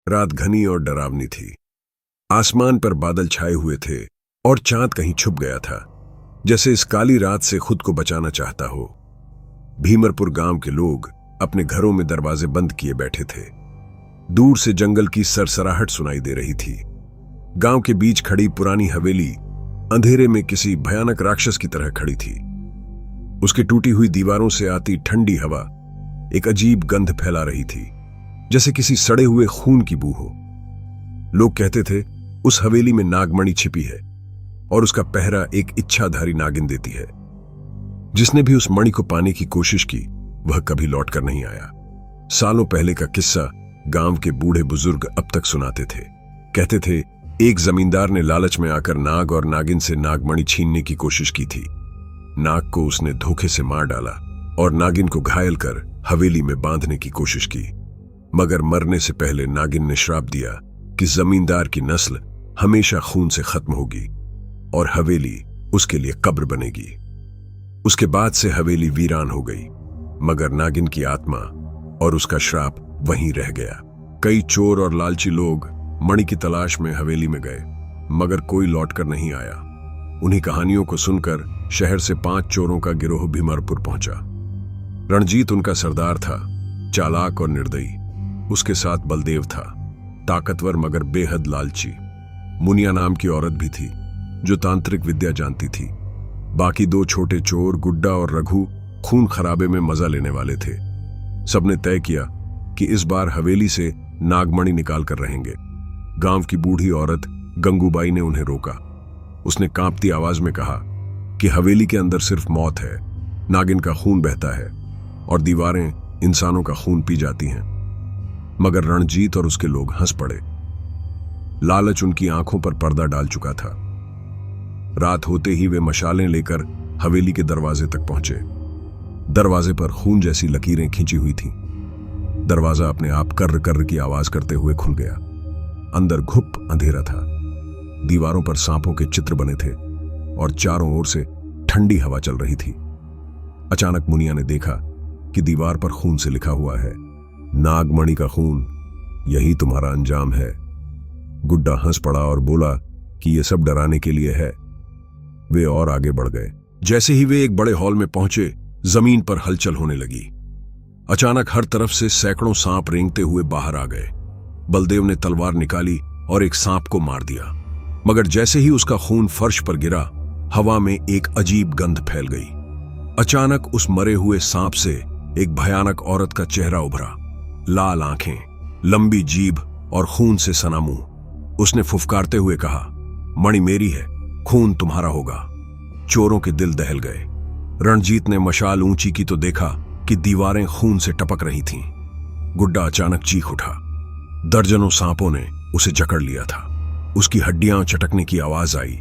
रात घनी और डरावनी थी। आसमान पर बादल छाए हुए थे और चांद कहीं छुप गया था, जैसे इस काली रात से खुद को बचाना चाहता हो। भीमरपुर गांव के लोग अपने घरों में दरवाजे बंद किए बैठे थे। दूर से जंगल की सरसराहट सुनाई दे रही थी। गांव के बीच खड़ी पुरानी हवेली अंधेरे में किसी भयानक राक्षस की तरह खड़ी थी। उसकी टूटी हुई दीवारों से आती ठंडी हवा एक अजीब गंध फैला रही थी, जैसे किसी सड़े हुए खून की बू हो। लोग कहते थे उस हवेली में नागमणि छिपी है और उसका पहरा एक इच्छाधारी नागिन देती है। जिसने भी उस मणि को पाने की कोशिश की वह कभी लौटकर नहीं आया। सालों पहले का किस्सा गांव के बूढ़े बुजुर्ग अब तक सुनाते थे। कहते थे एक जमींदार ने लालच में आकर नाग और नागिन से नागमणि छीनने की कोशिश की थी। नाग को उसने धोखे से मार डाला और नागिन को घायल कर हवेली में बांधने की कोशिश की, मगर मरने से पहले नागिन ने श्राप दिया कि जमींदार की नस्ल हमेशा खून से खत्म होगी और हवेली उसके लिए कब्र बनेगी। उसके बाद से हवेली वीरान हो गई, मगर नागिन की आत्मा और उसका श्राप वहीं रह गया। कई चोर और लालची लोग मणि की तलाश में हवेली में गए, मगर कोई लौटकर नहीं आया। उन्हीं कहानियों को सुनकर शहर से 5 चोरों का गिरोह भीमरपुर पहुंचा। रणजीत उनका सरदार था, चालाक और निर्दयी। उसके साथ बलदेव था, ताकतवर मगर बेहद लालची। मुनिया नाम की औरत भी थी जो तांत्रिक विद्या जानती थी। बाकी 2 छोटे चोर गुड्डा और रघु खून खराबे में मजा लेने वाले थे। सबने तय किया कि इस बार हवेली से नागमणि निकाल कर रहेंगे। गांव की बूढ़ी औरत गंगूबाई ने उन्हें रोका। उसने कांपती आवाज में कहा कि हवेली के अंदर सिर्फ मौत है, नागिन का खून बहता है और दीवारें इंसानों का खून पी जाती हैं। मगर रणजीत और उसके लोग हंस पड़े। लालच उनकी आंखों पर पर्दा डाल चुका था। रात होते ही वे मशालें लेकर हवेली के दरवाजे तक पहुंचे। दरवाजे पर खून जैसी लकीरें खींची हुई थीं। दरवाजा अपने आप कर्र कर्र की आवाज करते हुए खुल गया। अंदर घुप अंधेरा था। दीवारों पर सांपों के चित्र बने थे और चारों ओर से ठंडी हवा चल रही थी। अचानक मुनिया ने देखा कि दीवार पर खून से लिखा हुआ है, नागमणि का खून, यही तुम्हारा अंजाम है। गुड्डा हंस पड़ा और बोला कि यह सब डराने के लिए है। वे और आगे बढ़ गए। जैसे ही वे एक बड़े हॉल में पहुंचे, जमीन पर हलचल होने लगी। अचानक हर तरफ से सैकड़ों सांप रेंगते हुए बाहर आ गए। बलदेव ने तलवार निकाली और एक सांप को मार दिया, मगर जैसे ही उसका खून फर्श पर गिरा, हवा में एक अजीब गंध फैल गई। अचानक उस मरे हुए सांप से एक भयानक औरत का चेहरा उभरा। लाल आंखें, लंबी जीभ और खून से सना मुंह। उसने फुफकारते हुए कहा, मणि मेरी है, खून तुम्हारा होगा। चोरों के दिल दहल गए। रणजीत ने मशाल ऊंची की तो देखा कि दीवारें खून से टपक रही थीं। गुड्डा अचानक चीख उठा। दर्जनों सांपों ने उसे जकड़ लिया था। उसकी हड्डियां चटकने की आवाज आई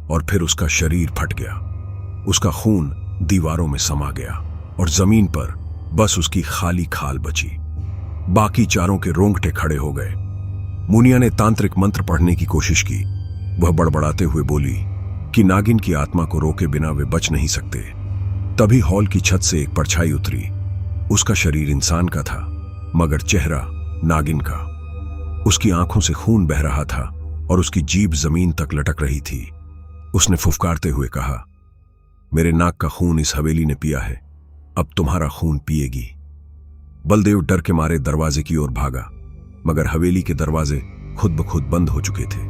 और फिर उसका शरीर फट गया। उसका खून दीवारों में समा गया और जमीन पर बस उसकी खाली खाल बची। बाकी चारों के रोंगटे खड़े हो गए। मुनिया ने तांत्रिक मंत्र पढ़ने की कोशिश की। वह बड़बड़ाते हुए बोली कि नागिन की आत्मा को रोके बिना वे बच नहीं सकते। तभी हॉल की छत से एक परछाई उतरी। उसका शरीर इंसान का था, मगर चेहरा नागिन का। उसकी आंखों से खून बह रहा था और उसकी जीभ जमीन तक लटक रही थी। उसने फुफकारते हुए कहा, मेरे नाक का खून इस हवेली ने पिया है, अब तुम्हारा खून पिएगी। बलदेव डर के मारे दरवाजे की ओर भागा, मगर हवेली के दरवाजे खुद ब खुद बंद हो चुके थे।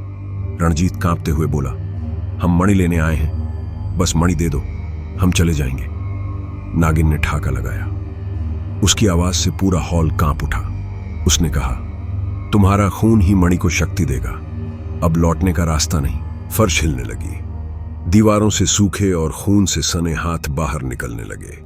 रणजीत कांपते हुए बोला, हम मणि लेने आए हैं, बस मणि दे दो, हम चले जाएंगे। नागिन ने ठाका लगाया। उसकी आवाज से पूरा हॉल कांप उठा। उसने कहा, तुम्हारा खून ही मणि को शक्ति देगा, अब लौटने का रास्ता नहीं। फर्श हिलने लगी। दीवारों से सूखे और खून से सने हाथ बाहर निकलने लगे।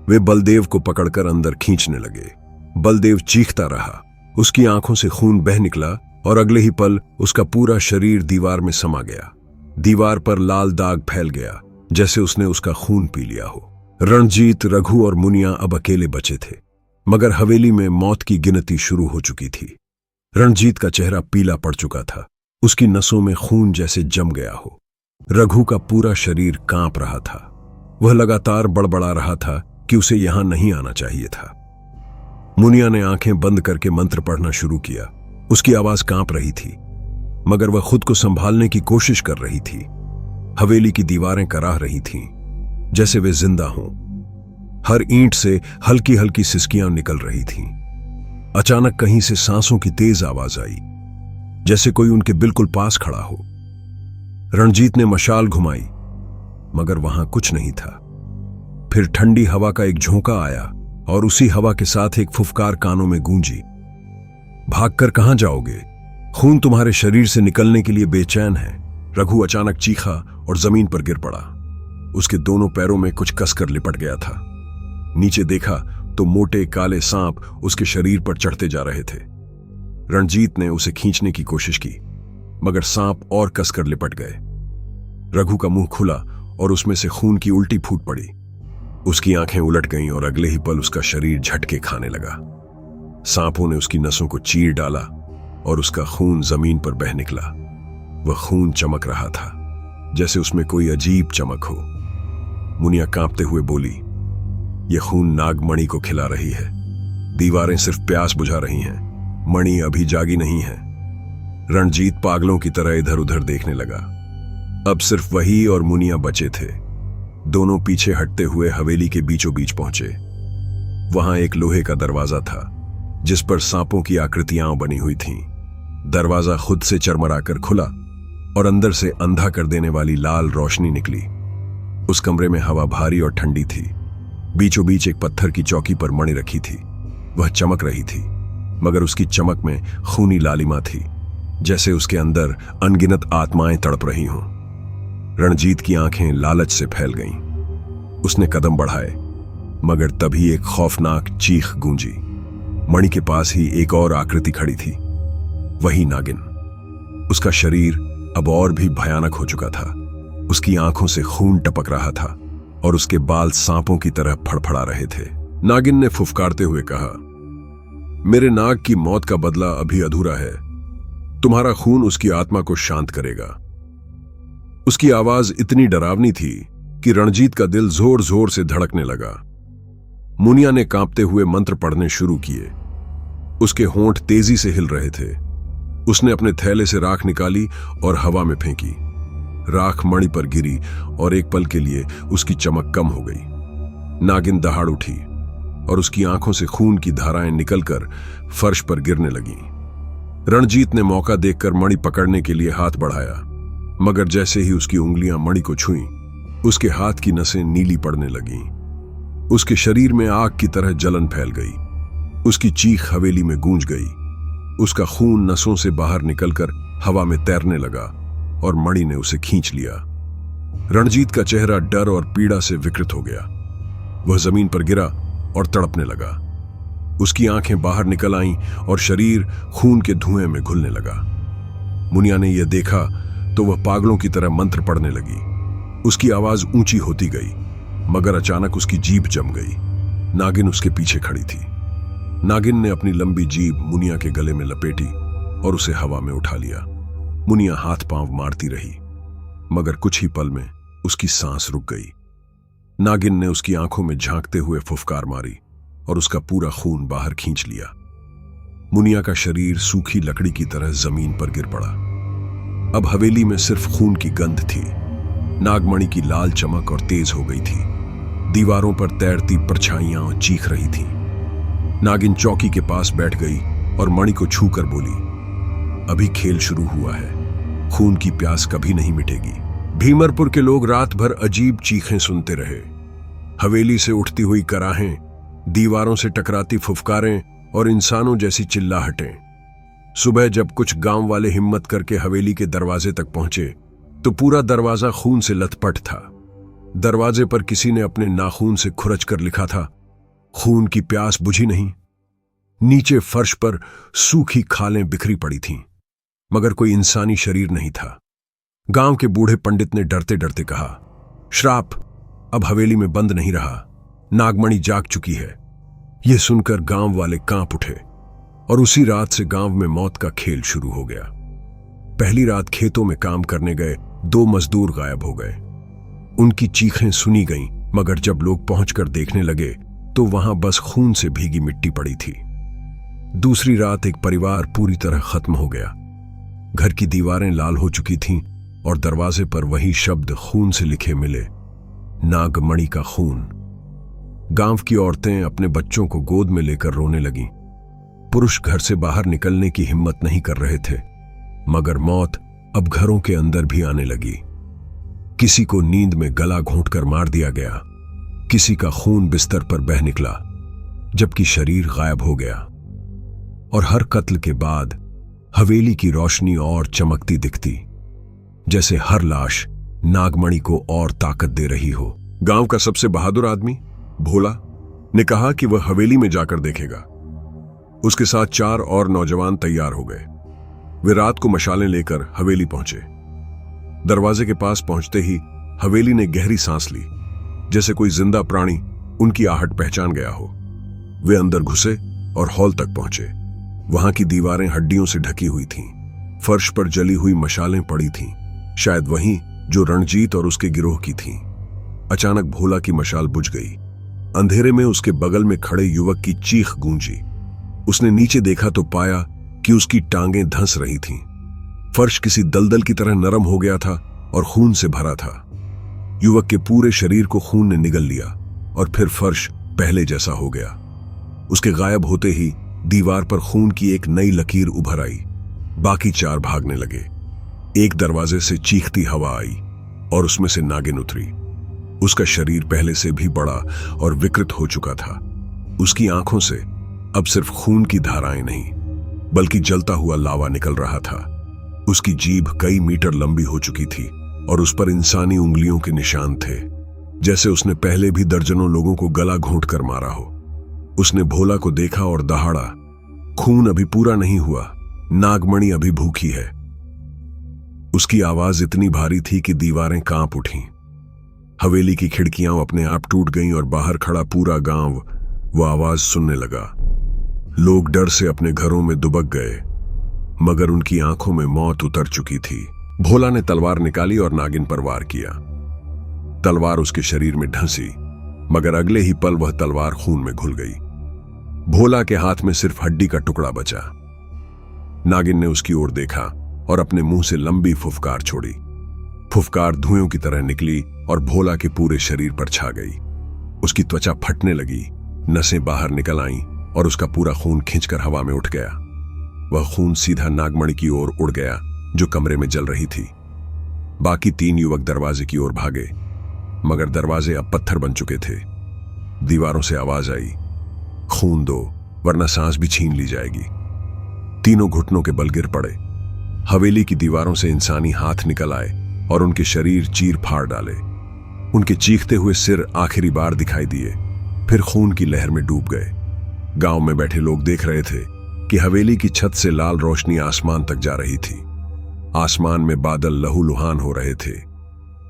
वे बलदेव को पकड़कर अंदर खींचने लगे। बलदेव चीखता रहा। उसकी आंखों से खून बह निकला और अगले ही पल उसका पूरा शरीर दीवार में समा गया। दीवार पर लाल दाग फैल गया, जैसे उसने उसका खून पी लिया हो। रणजीत, रघु और मुनिया अब अकेले बचे थे, मगर हवेली में मौत की गिनती शुरू हो चुकी थी। रणजीत का चेहरा पीला पड़ चुका था। उसकी नसों में खून जैसे जम गया हो। रघु का पूरा शरीर कांप रहा था। वह लगातार बड़बड़ा रहा था कि उसे यहां नहीं आना चाहिए था। मुनिया ने आंखें बंद करके मंत्र पढ़ना शुरू किया। उसकी आवाज कांप रही थी, मगर वह खुद को संभालने की कोशिश कर रही थी। हवेली की दीवारें कराह रही थीं, जैसे वे जिंदा हों। हर ईंट से हल्की हल्की सिसकियां निकल रही थीं। अचानक कहीं से सांसों की तेज आवाज आई, जैसे कोई उनके बिल्कुल पास खड़ा हो। रणजीत ने मशाल घुमाई, मगर वहां कुछ नहीं था। फिर ठंडी हवा का एक झोंका आया और उसी हवा के साथ एक फुफकार कानों में गूंजी। भागकर कहां जाओगे? खून तुम्हारे शरीर से निकलने के लिए बेचैन है। रघु अचानक चीखा और जमीन पर गिर पड़ा। उसके दोनों पैरों में कुछ कसकर लिपट गया था। नीचे देखा तो मोटे काले सांप उसके शरीर पर चढ़ते जा रहे थे। रणजीत ने उसे खींचने की कोशिश की, मगर सांप और कसकर लिपट गए। रघु का मुंह खुला और उसमें से खून की उल्टी फूट पड़ी। उसकी आंखें उलट गईं और अगले ही पल उसका शरीर झटके खाने लगा। सांपों ने उसकी नसों को चीर डाला और उसका खून जमीन पर बह निकला। वह खून चमक रहा था, जैसे उसमें कोई अजीब चमक हो। मुनिया कांपते हुए बोली, यह खून नागमणि को खिला रही है। दीवारें सिर्फ प्यास बुझा रही हैं, मणि अभी जागी नहीं है। रणजीत पागलों की तरह इधर उधर देखने लगा। अब सिर्फ वही और मुनिया बचे थे। दोनों पीछे हटते हुए हवेली के बीचों बीच पहुंचे। वहां एक लोहे का दरवाजा था, जिस पर सांपों की आकृतियां बनी हुई थीं। दरवाजा खुद से चरमराकर खुला और अंदर से अंधा कर देने वाली लाल रोशनी निकली। उस कमरे में हवा भारी और ठंडी थी। बीचों बीच एक पत्थर की चौकी पर मणि रखी थी। वह चमक रही थी, मगर उसकी चमक में खूनी लालिमा थी, जैसे उसके अंदर अनगिनत आत्माएं तड़प रही हों। रणजीत की आंखें लालच से फैल गईं। उसने कदम बढ़ाए, मगर तभी एक खौफनाक चीख गूंजी। मणि के पास ही एक और आकृति खड़ी थी, वही नागिन। उसका शरीर अब और भी भयानक हो चुका था। उसकी आंखों से खून टपक रहा था और उसके बाल सांपों की तरह फड़फड़ा रहे थे। नागिन ने फुफकारते हुए कहा, मेरे नाग की मौत का बदला अभी अधूरा है। तुम्हारा खून उसकी आत्मा को शांत करेगा। उसकी आवाज इतनी डरावनी थी कि रणजीत का दिल जोर जोर से धड़कने लगा। मुनिया ने कांपते हुए मंत्र पढ़ने शुरू किए। उसके होंठ तेजी से हिल रहे थे। उसने अपने थैले से राख निकाली और हवा में फेंकी। राख मणि पर गिरी और एक पल के लिए उसकी चमक कम हो गई। नागिन दहाड़ उठी और उसकी आंखों से खून की धाराएं निकलकर फर्श पर गिरने लगीं। रणजीत ने मौका देखकर मणि पकड़ने के लिए हाथ बढ़ाया, मगर जैसे ही उसकी उंगलियां मणि को छुईं, उसके हाथ की नसें नीली पड़ने लगीं। उसके शरीर में आग की तरह जलन फैल गई। उसकी चीख हवेली में गूंज गई। उसका खून नसों से बाहर निकलकर हवा में तैरने लगा और मणि ने उसे खींच लिया। रणजीत का चेहरा डर और पीड़ा से विकृत हो गया। वह जमीन पर गिरा और तड़पने लगा। उसकी आंखें बाहर निकल आईं और शरीर खून के धुएं में घुलने लगा। मुनिया ने यह देखा तो वह पागलों की तरह मंत्र पढ़ने लगी। उसकी आवाज ऊंची होती गई, मगर अचानक उसकी जीभ जम गई। नागिन उसके पीछे खड़ी थी। नागिन ने अपनी लंबी जीभ मुनिया के गले में लपेटी और उसे हवा में उठा लिया। मुनिया हाथ पांव मारती रही, मगर कुछ ही पल में उसकी सांस रुक गई। नागिन ने उसकी आंखों में झांकते हुए फुफकार मारी और उसका पूरा खून बाहर खींच लिया। मुनिया का शरीर सूखी लकड़ी की तरह जमीन पर गिर पड़ा। अब हवेली में सिर्फ खून की गंध थी। नागमणि की लाल चमक और तेज हो गई थी। दीवारों पर तैरती परछाइयां चीख रही थीं। नागिन चौकी के पास बैठ गई और मणि को छूकर बोली, अभी खेल शुरू हुआ है। खून की प्यास कभी नहीं मिटेगी। भीमरपुर के लोग रात भर अजीब चीखें सुनते रहे। हवेली से उठती हुई कराहें, दीवारों से टकराती फुफकारें और इंसानों जैसी चिल्लाहटें। सुबह जब कुछ गांव वाले हिम्मत करके हवेली के दरवाजे तक पहुंचे तो पूरा दरवाजा खून से लथपथ था। दरवाजे पर किसी ने अपने नाखून से खुरच कर लिखा था, खून की प्यास बुझी नहीं। नीचे फर्श पर सूखी खालें बिखरी पड़ी थीं, मगर कोई इंसानी शरीर नहीं था। गांव के बूढ़े पंडित ने डरते डरते कहा, श्राप अब हवेली में बंद नहीं रहा। नागमणि जाग चुकी है। यह सुनकर गांव वाले कांप उठे और उसी रात से गांव में मौत का खेल शुरू हो गया। पहली रात खेतों में काम करने गए 2 मजदूर गायब हो गए। उनकी चीखें सुनी गईं, मगर जब लोग पहुंचकर देखने लगे तो वहां बस खून से भीगी मिट्टी पड़ी थी। दूसरी रात एक परिवार पूरी तरह खत्म हो गया। घर की दीवारें लाल हो चुकी थीं और दरवाजे पर वही शब्द खून से लिखे मिले, नागमणि का खून। गांव की औरतें अपने बच्चों को गोद में लेकर रोने लगीं। पुरुष घर से बाहर निकलने की हिम्मत नहीं कर रहे थे, मगर मौत अब घरों के अंदर भी आने लगी। किसी को नींद में गला घोंटकर मार दिया गया, किसी का खून बिस्तर पर बह निकला, जबकि शरीर गायब हो गया। और हर कत्ल के बाद हवेली की रोशनी और चमकती दिखती, जैसे हर लाश नागमणि को और ताकत दे रही हो। गांव का सबसे बहादुर आदमी भोला ने कहा कि वह हवेली में जाकर देखेगा। उसके साथ 4 और नौजवान तैयार हो गए। वे रात को मशालें लेकर हवेली पहुंचे। दरवाजे के पास पहुंचते ही हवेली ने गहरी सांस ली, जैसे कोई जिंदा प्राणी उनकी आहट पहचान गया हो। वे अंदर घुसे और हॉल तक पहुंचे। वहां की दीवारें हड्डियों से ढकी हुई थीं। फर्श पर जली हुई मशालें पड़ी थीं, शायद वहीं जो रणजीत और उसके गिरोह की थीं। अचानक भोला की मशाल बुझ गई। अंधेरे में उसके बगल में खड़े युवक की चीख गूंजी। उसने नीचे देखा तो पाया कि उसकी टांगें धंस रही थीं। फर्श किसी दलदल की तरह नरम हो गया था और खून से भरा था। युवक के पूरे शरीर को खून ने निगल लिया और फिर फर्श पहले जैसा हो गया। उसके गायब होते ही दीवार पर खून की एक नई लकीर उभर आई। बाकी 4 भागने लगे। एक दरवाजे से चीखती हवा आई और उसमें से नागिन उतरी। उसका शरीर पहले से भी बड़ा और विकृत हो चुका था। उसकी आंखों से अब सिर्फ खून की धाराएं नहीं, बल्कि जलता हुआ लावा निकल रहा था। उसकी जीभ कई मीटर लंबी हो चुकी थी और उस पर इंसानी उंगलियों के निशान थे, जैसे उसने पहले भी दर्जनों लोगों को गला घोंटकर मारा हो। उसने भोला को देखा और दहाड़ा, खून अभी पूरा नहीं हुआ, नागमणि अभी भूखी है। उसकी आवाज इतनी भारी थी कि दीवारें कांप उठीं। हवेली की खिड़कियां अपने आप टूट गईं और बाहर खड़ा पूरा गांव वो आवाज सुनने लगा। लोग डर से अपने घरों में दुबक गए, मगर उनकी आंखों में मौत उतर चुकी थी। भोला ने तलवार निकाली और नागिन पर वार किया। तलवार उसके शरीर में ढंसी, मगर अगले ही पल वह तलवार खून में घुल गई। भोला के हाथ में सिर्फ हड्डी का टुकड़ा बचा। नागिन ने उसकी ओर देखा और अपने मुंह से लंबी फुफकार छोड़ी। फुफकार धुएं की तरह निकली और भोला के पूरे शरीर पर छा गई। उसकी त्वचा फटने लगी, नसें बाहर निकल आईं और उसका पूरा खून खींचकर हवा में उठ गया। वह खून सीधा नागमणि की ओर उड़ गया, जो कमरे में जल रही थी। बाकी 3 युवक दरवाजे की ओर भागे, मगर दरवाजे अब पत्थर बन चुके थे। दीवारों से आवाज आई, खून दो वरना सांस भी छीन ली जाएगी। तीनों घुटनों के बल गिर पड़े। हवेली की दीवारों से इंसानी हाथ निकल आए और उनके शरीर चीर फाड़ डाले। उनके चीखते हुए सिर आखिरी बार दिखाई दिए, फिर खून की लहर में डूब गए। गांव में बैठे लोग देख रहे थे कि हवेली की छत से लाल रोशनी आसमान तक जा रही थी। आसमान में बादल लहूलुहान हो रहे थे।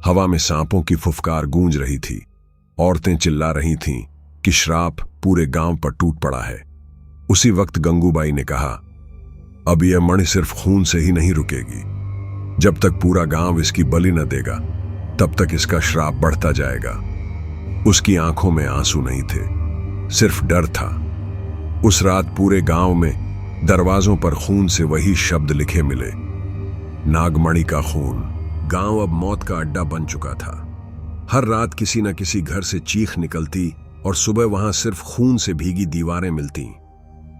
हवा में सांपों की फुफकार गूंज रही थी। औरतें चिल्ला रही थीं कि श्राप पूरे गांव पर टूट पड़ा है। उसी वक्त गंगूबाई ने कहा, अब यह मणि सिर्फ खून से ही नहीं रुकेगी। जब तक पूरा गांव इसकी बलि न देगा, तब तक इसका श्राप बढ़ता जाएगा। उसकी आंखों में आंसू नहीं थे, सिर्फ डर था। उस रात पूरे गांव में दरवाजों पर खून से वही शब्द लिखे मिले, नागमणि का खून। गांव अब मौत का अड्डा बन चुका था। हर रात किसी न किसी घर से चीख निकलती और सुबह वहां सिर्फ खून से भीगी दीवारें मिलती।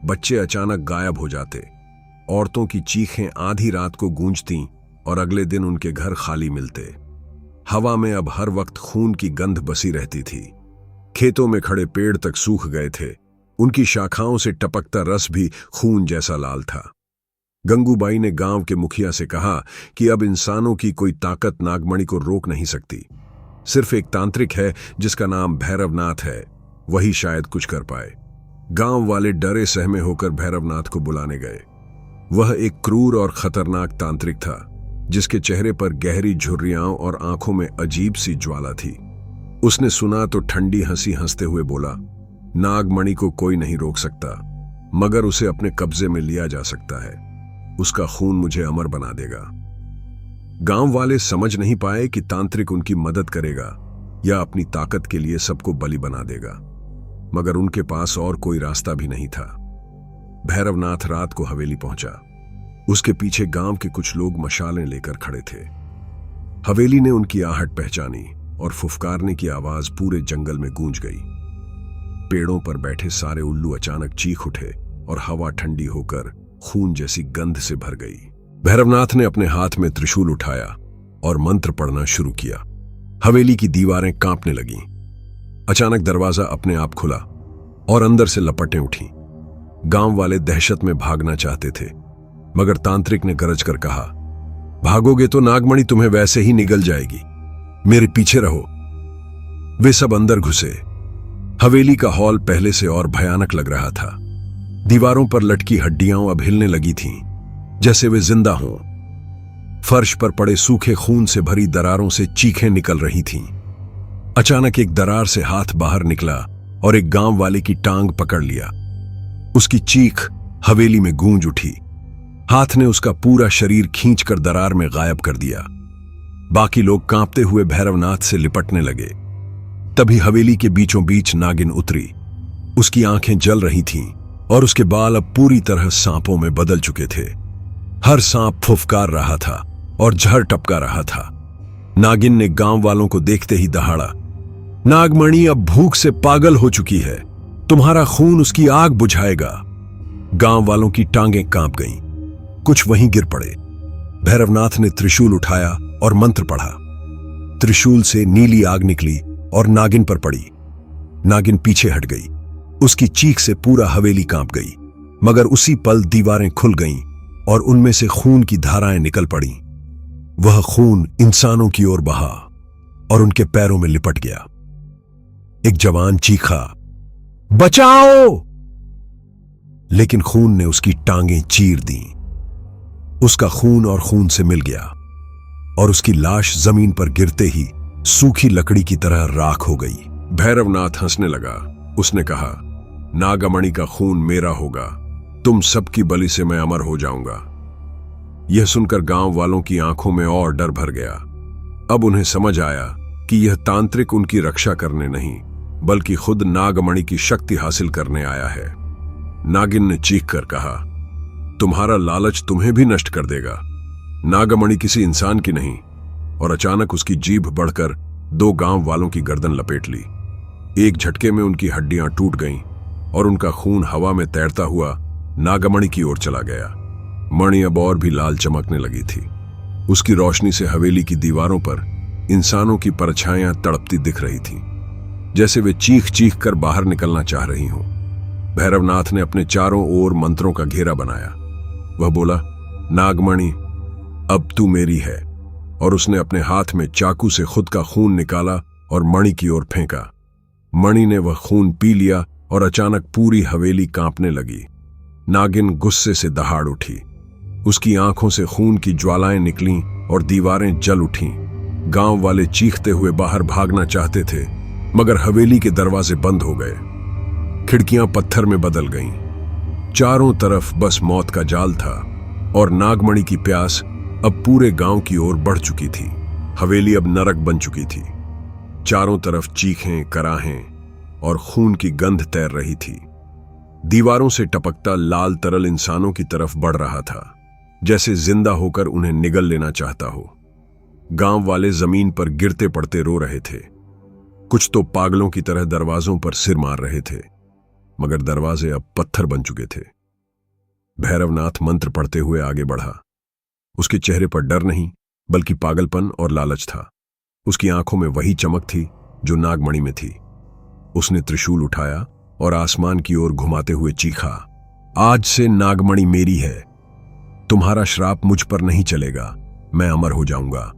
बच्चे अचानक गायब हो जाते। औरतों की चीखें आधी रात को गूंजती और अगले दिन उनके घर खाली मिलते। हवा में अब हर वक्त खून की गंध बसी रहती थी। खेतों में खड़े पेड़ तक सूख गए थे। उनकी शाखाओं से टपकता रस भी खून जैसा लाल था। गंगूबाई ने गांव के मुखिया से कहा कि अब इंसानों की कोई ताकत नागमणि को रोक नहीं सकती। सिर्फ एक तांत्रिक है जिसका नाम भैरवनाथ है, वही शायद कुछ कर पाए। गांव वाले डरे सहमे होकर भैरवनाथ को बुलाने गए। वह एक क्रूर और खतरनाक तांत्रिक था, जिसके चेहरे पर गहरी झुर्रियां और आंखों में अजीब सी ज्वाला थी। उसने सुना तो ठंडी हंसी हंसते हुए बोला, नागमणि को कोई नहीं रोक सकता, मगर उसे अपने कब्जे में लिया जा सकता है। उसका खून मुझे अमर बना देगा। गांव वाले समझ नहीं पाए कि तांत्रिक उनकी मदद करेगा या अपनी ताकत के लिए सबको बलि बना देगा, मगर उनके पास और कोई रास्ता भी नहीं था। भैरवनाथ रात को हवेली पहुंचा। उसके पीछे गांव के कुछ लोग मशालें लेकर खड़े थे। हवेली ने उनकी आहट पहचानी और फुफकारने की आवाज पूरे जंगल में गूंज गई। पेड़ों पर बैठे सारे उल्लू अचानक चीख उठे और हवा ठंडी होकर खून जैसी गंध से भर गई। भैरवनाथ ने अपने हाथ में त्रिशूल उठाया और मंत्र पढ़ना शुरू किया। हवेली की दीवारें कांपने लगीं। अचानक दरवाजा अपने आप खुला और अंदर से लपटें उठीं। गांव वाले दहशत में भागना चाहते थे, मगर तांत्रिक ने गरज कर कहा, भागोगे तो नागमणि तुम्हें वैसे ही निगल जाएगी, मेरे पीछे रहो। वे सब अंदर घुसे। हवेली का हॉल पहले से और भयानक लग रहा था। दीवारों पर लटकी हड्डियां अब हिलने लगी थीं, जैसे वे जिंदा हों। फर्श पर पड़े सूखे खून से भरी दरारों से चीखें निकल रही थीं। अचानक एक दरार से हाथ बाहर निकला और एक गांव वाले की टांग पकड़ लिया। उसकी चीख हवेली में गूंज उठी। हाथ ने उसका पूरा शरीर खींचकर दरार में गायब कर दिया। बाकी लोग कांपते हुए भैरवनाथ से लिपटने लगे। तभी हवेली के बीचों बीच नागिन उतरी। उसकी आंखें जल रही थीं और उसके बाल अब पूरी तरह सांपों में बदल चुके थे। हर सांप फुफकार रहा था और जहर टपका रहा था। नागिन ने गांव वालों को देखते ही दहाड़ा, नागमणि अब भूख से पागल हो चुकी है, तुम्हारा खून उसकी आग बुझाएगा। गांव वालों की टांगें कांप गईं। कुछ वहीं गिर पड़े। भैरवनाथ ने त्रिशूल उठाया और मंत्र पढ़ा। त्रिशूल से नीली आग निकली और नागिन पर पड़ी। नागिन पीछे हट गई। उसकी चीख से पूरा हवेली कांप गई, मगर उसी पल दीवारें खुल गईं और उनमें से खून की धाराएं निकल पड़ीं। वह खून इंसानों की ओर बहा और उनके पैरों में लिपट गया। एक जवान चीखा, बचाओ! लेकिन खून ने उसकी टांगें चीर दी। उसका खून और खून से मिल गया और उसकी लाश जमीन पर गिरते ही सूखी लकड़ी की तरह राख हो गई। भैरवनाथ हंसने लगा। उसने कहा, नागमणि का खून मेरा होगा, तुम सबकी बलि से मैं अमर हो जाऊंगा। यह सुनकर गांव वालों की आंखों में और डर भर गया। अब उन्हें समझ आया कि यह तांत्रिक उनकी रक्षा करने नहीं, बल्कि खुद नागमणि की शक्ति हासिल करने आया है। नागिन ने चीख कर कहा, तुम्हारा लालच तुम्हें भी नष्ट कर देगा। नागमणि किसी इंसान की नहीं। और अचानक उसकी जीभ बढ़कर दो गांव वालों की गर्दन लपेट ली। एक झटके में उनकी हड्डियां टूट गईं और उनका खून हवा में तैरता हुआ नागमणि की ओर चला गया। मणि अब और भी लाल चमकने लगी थी। उसकी रोशनी से हवेली की दीवारों पर इंसानों की परछाइयां तड़पती दिख रही थीं, जैसे वे चीख चीख कर बाहर निकलना चाह रही हों। भैरवनाथ ने अपने चारों ओर मंत्रों का घेरा बनाया। वह बोला, नागमणि अब तू मेरी है। और उसने अपने हाथ में चाकू से खुद का खून निकाला और मणि की ओर फेंका। मणि ने वह खून पी लिया और अचानक पूरी हवेली कांपने लगी। नागिन गुस्से से दहाड़ उठी। उसकी आंखों से खून की ज्वालाएं निकलीं और दीवारें जल उठीं। गांव वाले चीखते हुए बाहर भागना चाहते थे, मगर हवेली के दरवाजे बंद हो गए। खिड़कियां पत्थर में बदल गईं। चारों तरफ बस मौत का जाल था और नागमणि की प्यास अब पूरे गांव की ओर बढ़ चुकी थी। हवेली अब नरक बन चुकी थी। चारों तरफ चीखें, कराहें और खून की गंध तैर रही थी। दीवारों से टपकता लाल तरल इंसानों की तरफ बढ़ रहा था, जैसे जिंदा होकर उन्हें निगल लेना चाहता हो। गांव वाले जमीन पर गिरते पड़ते रो रहे थे। कुछ तो पागलों की तरह दरवाजों पर सिर मार रहे थे, मगर दरवाजे अब पत्थर बन चुके थे। भैरवनाथ मंत्र पढ़ते हुए आगे बढ़ा। उसके चेहरे पर डर नहीं, बल्कि पागलपन और लालच था। उसकी आंखों में वही चमक थी जो नागमणि में थी। उसने त्रिशूल उठाया और आसमान की ओर घुमाते हुए चीखा, आज से नागमणि मेरी है। तुम्हारा श्राप मुझ पर नहीं चलेगा, मैं अमर हो जाऊंगा।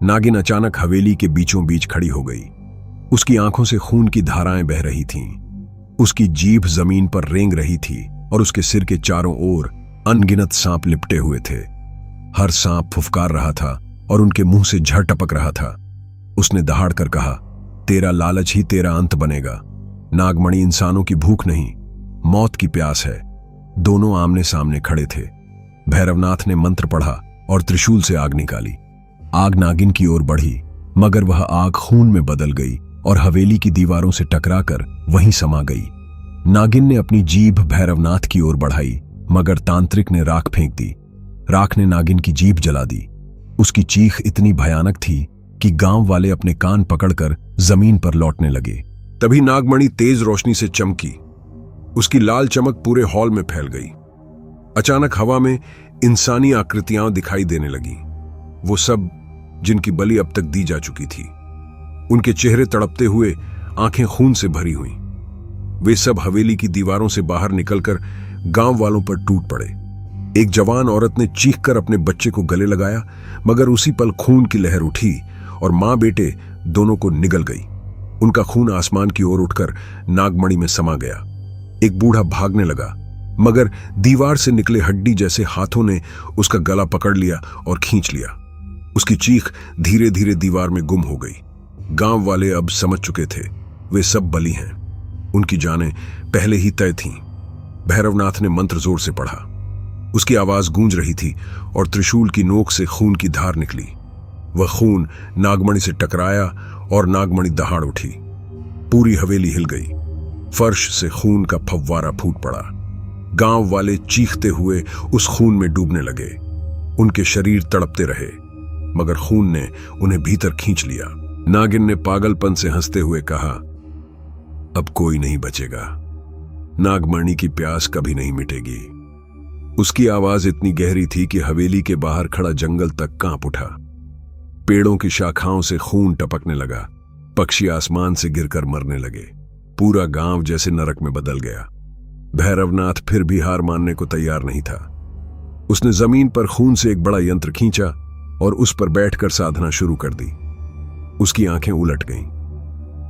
नागिन अचानक हवेली के बीचों बीच खड़ी हो गई। उसकी आंखों से खून की धाराएं बह रही थीं। उसकी जीभ जमीन पर रेंग रही थी और उसके सिर के चारों ओर अनगिनत सांप लिपटे हुए थे। हर सांप फुफकार रहा था और उनके मुंह से झड़ टपक रहा था। उसने दहाड़ कर कहा, तेरा लालच ही तेरा अंत बनेगा। नागमणि इंसानों की भूख नहीं, मौत की प्यास है। दोनों आमने सामने खड़े थे। भैरवनाथ ने मंत्र पढ़ा और त्रिशूल से आग निकाली। आग नागिन की ओर बढ़ी, मगर वह आग खून में बदल गई और हवेली की दीवारों से टकराकर वहीं समा गई। नागिन ने अपनी जीभ भैरवनाथ की ओर बढ़ाई, मगर तांत्रिक ने राख फेंक दी। राख ने नागिन की जीभ जला दी। उसकी चीख इतनी भयानक थी कि गांव वाले अपने कान पकड़कर जमीन पर लौटने लगे। तभी नागमणि तेज रोशनी से चमकी। उसकी लाल चमक पूरे हॉल में फैल गई। अचानक हवा में इंसानी आकृतियां दिखाई देने लगी, वो सब जिनकी बलि अब तक दी जा चुकी थी। उनके चेहरे तड़पते हुए, आंखें खून से भरी हुईं। वे सब हवेली की दीवारों से बाहर निकलकर गांव वालों पर टूट पड़े। एक जवान औरत ने चीखकर अपने बच्चे को गले लगाया, मगर उसी पल खून की लहर उठी और मां बेटे दोनों को निगल गई। उनका खून आसमान की ओर उठकर नागमणि में समा गया। एक बूढ़ा भागने लगा, मगर दीवार से निकले हड्डी जैसे हाथों ने उसका गला पकड़ लिया और खींच लिया। उसकी चीख धीरे धीरे दीवार में गुम हो गई। गांव वाले अब समझ चुके थे, वे सब बलि हैं। उनकी जानें पहले ही तय थीं। भैरवनाथ ने मंत्र जोर से पढ़ा। उसकी आवाज गूंज रही थी और त्रिशूल की नोक से खून की धार निकली। वह खून नागमणि से टकराया और नागमणि दहाड़ उठी। पूरी हवेली हिल गई। फर्श से खून का फव्वारा फूट पड़ा। गांव वाले चीखते हुए उस खून में डूबने लगे। उनके शरीर तड़पते रहे, मगर खून ने उन्हें भीतर खींच लिया। नागिन ने पागलपन से हंसते हुए कहा, अब कोई नहीं बचेगा। नागमणि की प्यास कभी नहीं मिटेगी। उसकी आवाज इतनी गहरी थी कि हवेली के बाहर खड़ा जंगल तक कांप उठा। पेड़ों की शाखाओं से खून टपकने लगा। पक्षी आसमान से गिरकर मरने लगे। पूरा गांव जैसे नरक में बदल गया। भैरवनाथ फिर भी हार मानने को तैयार नहीं था। उसने जमीन पर खून से एक बड़ा यंत्र खींचा और उस पर बैठकर साधना शुरू कर दी। उसकी आंखें उलट गईं।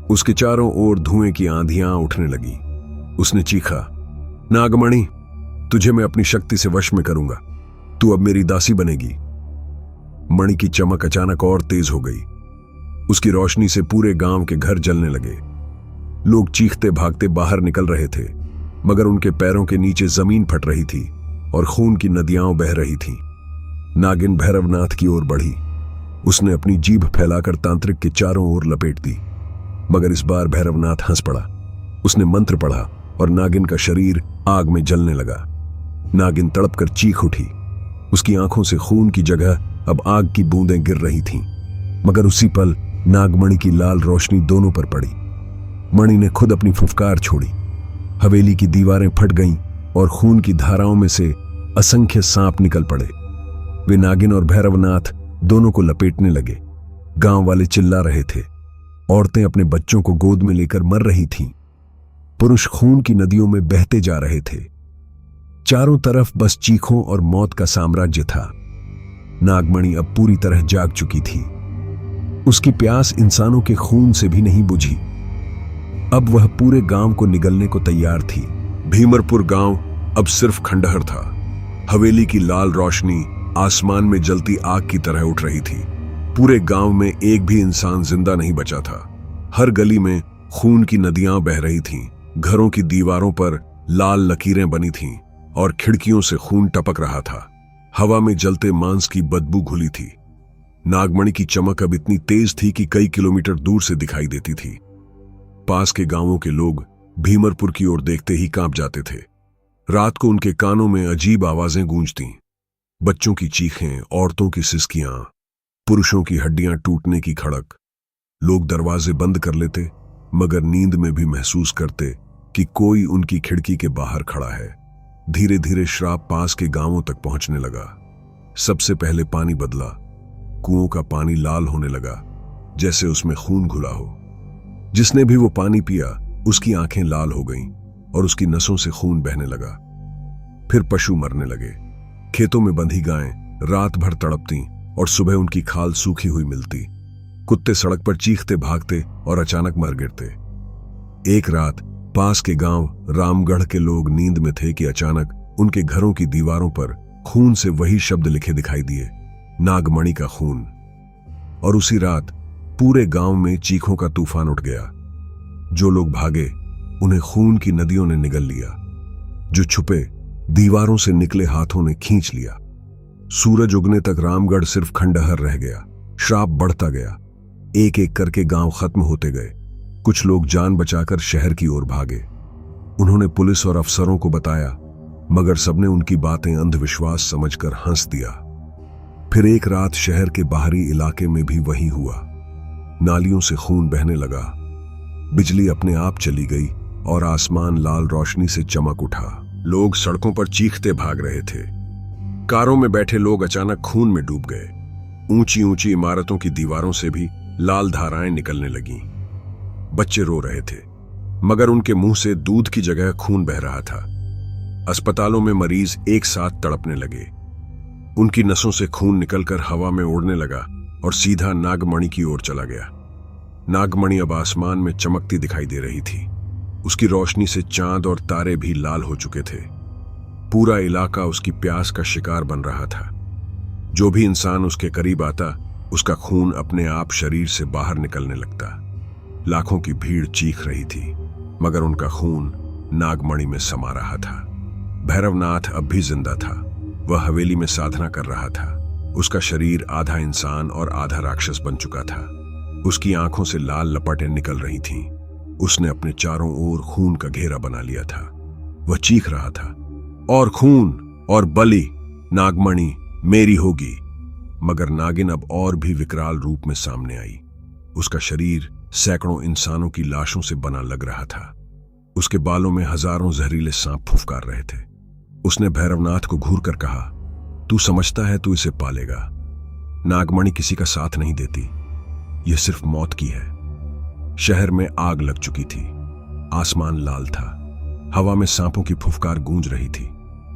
उसके चारों ओर धुएं की आंधियां उठने लगी। उसने चीखा, नागमणि, तुझे मैं अपनी शक्ति से वश में करूंगा। तू अब मेरी दासी बनेगी। मणि की चमक अचानक और तेज हो गई। उसकी रोशनी से पूरे गांव के घर जलने लगे। लोग चीखते भागते बाहर निकल रहे थे, मगर उनके पैरों के नीचे जमीन फट रही थी और खून की नदियां बह रही थीं। नागिन भैरवनाथ की ओर बढ़ी। उसने अपनी जीभ फैलाकर तांत्रिक के चारों ओर लपेट दी, मगर इस बार भैरवनाथ हंस पड़ा। उसने मंत्र पढ़ा और नागिन का शरीर आग में जलने लगा। नागिन तड़पकर चीख उठी। उसकी आंखों से खून की जगह अब आग की बूंदें गिर रही थीं, मगर उसी पल नागमणि की लाल रोशनी दोनों पर पड़ी। मणि ने खुद अपनी फुफकार छोड़ी। हवेली की दीवारें फट गईं और खून की धाराओं में से असंख्य सांप निकल पड़े। वे नागिन और भैरवनाथ दोनों को लपेटने लगे। गांव वाले चिल्ला रहे थे। औरतें अपने बच्चों को गोद में लेकर मर रही थीं। पुरुष खून की नदियों में बहते जा रहे थे। चारों तरफ बस चीखों और मौत का साम्राज्य था। नागमणि अब पूरी तरह जाग चुकी थी। उसकी प्यास इंसानों के खून से भी नहीं बुझी। अब वह पूरे गांव को निगलने को तैयार थी। भीमरपुर गांव अब सिर्फ खंडहर था। हवेली की लाल रोशनी आसमान में जलती आग की तरह उठ रही थी। पूरे गांव में एक भी इंसान जिंदा नहीं बचा था। हर गली में खून की नदियां बह रही थीं। घरों की दीवारों पर लाल लकीरें बनी थीं और खिड़कियों से खून टपक रहा था। हवा में जलते मांस की बदबू घुली थी। नागमणि की चमक अब इतनी तेज थी कि कई किलोमीटर दूर से दिखाई देती थी। पास के गांवों के लोग भीमरपुर की ओर देखते ही कांप जाते थे। रात को उनके कानों में अजीब आवाजें गूंजतीं। बच्चों की चीखें, औरतों की सिसकियां, पुरुषों की हड्डियां टूटने की खड़क। लोग दरवाजे बंद कर लेते, मगर नींद में भी महसूस करते कि कोई उनकी खिड़की के बाहर खड़ा है। धीरे धीरे श्राप पास के गांवों तक पहुंचने लगा। सबसे पहले पानी बदला। कुओं का पानी लाल होने लगा, जैसे उसमें खून घुला हो। जिसने भी वो पानी पिया, उसकी आंखें लाल हो गईं और उसकी नसों से खून बहने लगा। फिर पशु मरने लगे। खेतों में बंधी गायें रात भर तड़पती और सुबह उनकी खाल सूखी हुई मिलती। कुत्ते सड़क पर चीखते भागते और अचानक मर गिरते। एक रात पास के गांव रामगढ़ के लोग नींद में थे कि अचानक उनके घरों की दीवारों पर खून से वही शब्द लिखे दिखाई दिए, नागमणि का खून। और उसी रात पूरे गांव में चीखों का तूफान उठ गया। जो लोग भागे, उन्हें खून की नदियों ने निगल लिया। जो छुपे, दीवारों से निकले हाथों ने खींच लिया। सूरज उगने तक रामगढ़ सिर्फ खंडहर रह गया। श्राप बढ़ता गया। एक एक करके गांव खत्म होते गए। कुछ लोग जान बचाकर शहर की ओर भागे। उन्होंने पुलिस और अफसरों को बताया, मगर सबने उनकी बातें अंधविश्वास समझकर हंस दिया। फिर एक रात शहर के बाहरी इलाके में भी वही हुआ। नालियों से खून बहने लगा, बिजली अपने आप चली गई और आसमान लाल रोशनी से चमक उठा। लोग सड़कों पर चीखते भाग रहे थे। कारों में बैठे लोग अचानक खून में डूब गए। ऊंची ऊंची इमारतों की दीवारों से भी लाल धाराएं निकलने लगीं। बच्चे रो रहे थे, मगर उनके मुंह से दूध की जगह खून बह रहा था। अस्पतालों में मरीज एक साथ तड़पने लगे। उनकी नसों से खून निकलकर हवा में उड़ने लगा और सीधा नागमणि की ओर चला गया। नागमणि अब आसमान में चमकती दिखाई दे रही थी। उसकी रोशनी से चांद और तारे भी लाल हो चुके थे। पूरा इलाका उसकी प्यास का शिकार बन रहा था। जो भी इंसान उसके करीब आता, उसका खून अपने आप शरीर से बाहर निकलने लगता। लाखों की भीड़ चीख रही थी, मगर उनका खून नागमणि में समा रहा था। भैरवनाथ अब भी जिंदा था। वह हवेली में साधना कर रहा था। उसका शरीर आधा इंसान और आधा राक्षस बन चुका था। उसकी आंखों से लाल लपटें निकल रही थीं। उसने अपने चारों ओर खून का घेरा बना लिया था। वह चीख रहा था, और खून और बलि, नागमणि मेरी होगी। मगर नागिन अब और भी विकराल रूप में सामने आई। उसका शरीर सैकड़ों इंसानों की लाशों से बना लग रहा था। उसके बालों में हजारों जहरीले सांप फुफकार रहे थे। उसने भैरवनाथ को घूर कर कहा, तू समझता है तू इसे पालेगा? नागमणि किसी का साथ नहीं देती, यह सिर्फ मौत की है। शहर में आग लग चुकी थी। आसमान लाल था। हवा में सांपों की फुफकार गूंज रही थी।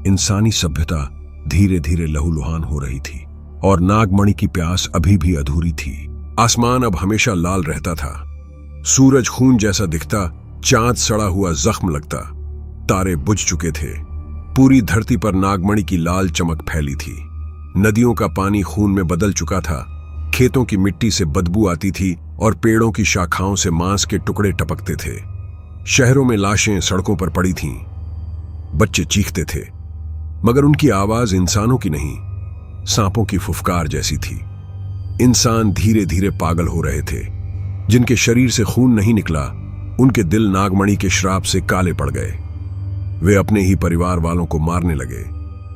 इंसानी सभ्यता धीरे धीरे लहूलुहान हो रही थी और नागमणि की प्यास अभी भी अधूरी थी। आसमान अब हमेशा लाल रहता था। सूरज खून जैसा दिखता, चांद सड़ा हुआ जख्म लगता। तारे बुझ चुके थे। पूरी धरती पर नागमणि की लाल चमक फैली थी। नदियों का पानी खून में बदल चुका था। खेतों की मिट्टी से बदबू आती थी और पेड़ों की शाखाओं से मांस के टुकड़े टपकते थे। शहरों में लाशें सड़कों पर पड़ी थीं। बच्चे चीखते थे, मगर उनकी आवाज इंसानों की नहीं, सांपों की फुफकार जैसी थी। इंसान धीरे धीरे पागल हो रहे थे। जिनके शरीर से खून नहीं निकला, उनके दिल नागमणि के श्राप से काले पड़ गए। वे अपने ही परिवार वालों को मारने लगे,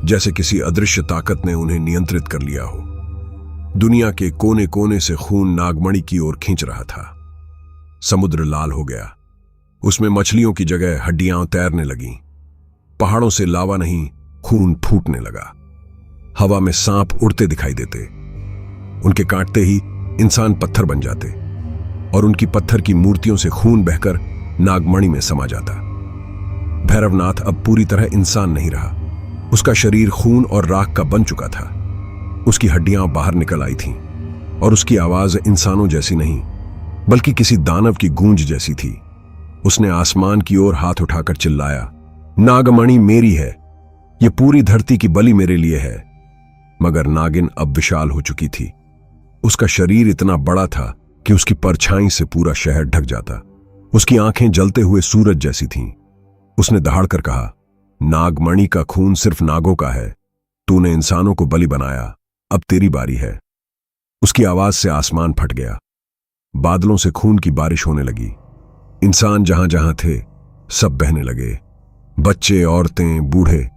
जैसे किसी अदृश्य ताकत ने उन्हें नियंत्रित कर लिया हो। दुनिया के कोने कोने से खून नागमणि की ओर खींच रहा था। समुद्र लाल हो गया। उसमें मछलियों की जगह हड्डियां तैरने लगीं। पहाड़ों से लावा नहीं, खून फूटने लगा। हवा में सांप उड़ते दिखाई देते। उनके काटते ही इंसान पत्थर बन जाते और उनकी पत्थर की मूर्तियों से खून बहकर नागमणि में समा जाता। भैरवनाथ अब पूरी तरह इंसान नहीं रहा। उसका शरीर खून और राख का बन चुका था। उसकी हड्डियां बाहर निकल आई थीं और उसकी आवाज इंसानों जैसी नहीं, बल्कि किसी दानव की गूंज जैसी थी। उसने आसमान की ओर हाथ उठाकर चिल्लाया, नागमणि मेरी है, ये पूरी धरती की बलि मेरे लिए है। मगर नागिन अब विशाल हो चुकी थी। उसका शरीर इतना बड़ा था कि उसकी परछाई से पूरा शहर ढक जाता। उसकी आंखें जलते हुए सूरज जैसी थीं। उसने दहाड़कर कहा, नागमणि का खून सिर्फ नागों का है। तूने इंसानों को बलि बनाया, अब तेरी बारी है। उसकी आवाज से आसमान फट गया। बादलों से खून की बारिश होने लगी। इंसान जहां जहां थे सब बहने लगे। बच्चे, औरतें, बूढ़े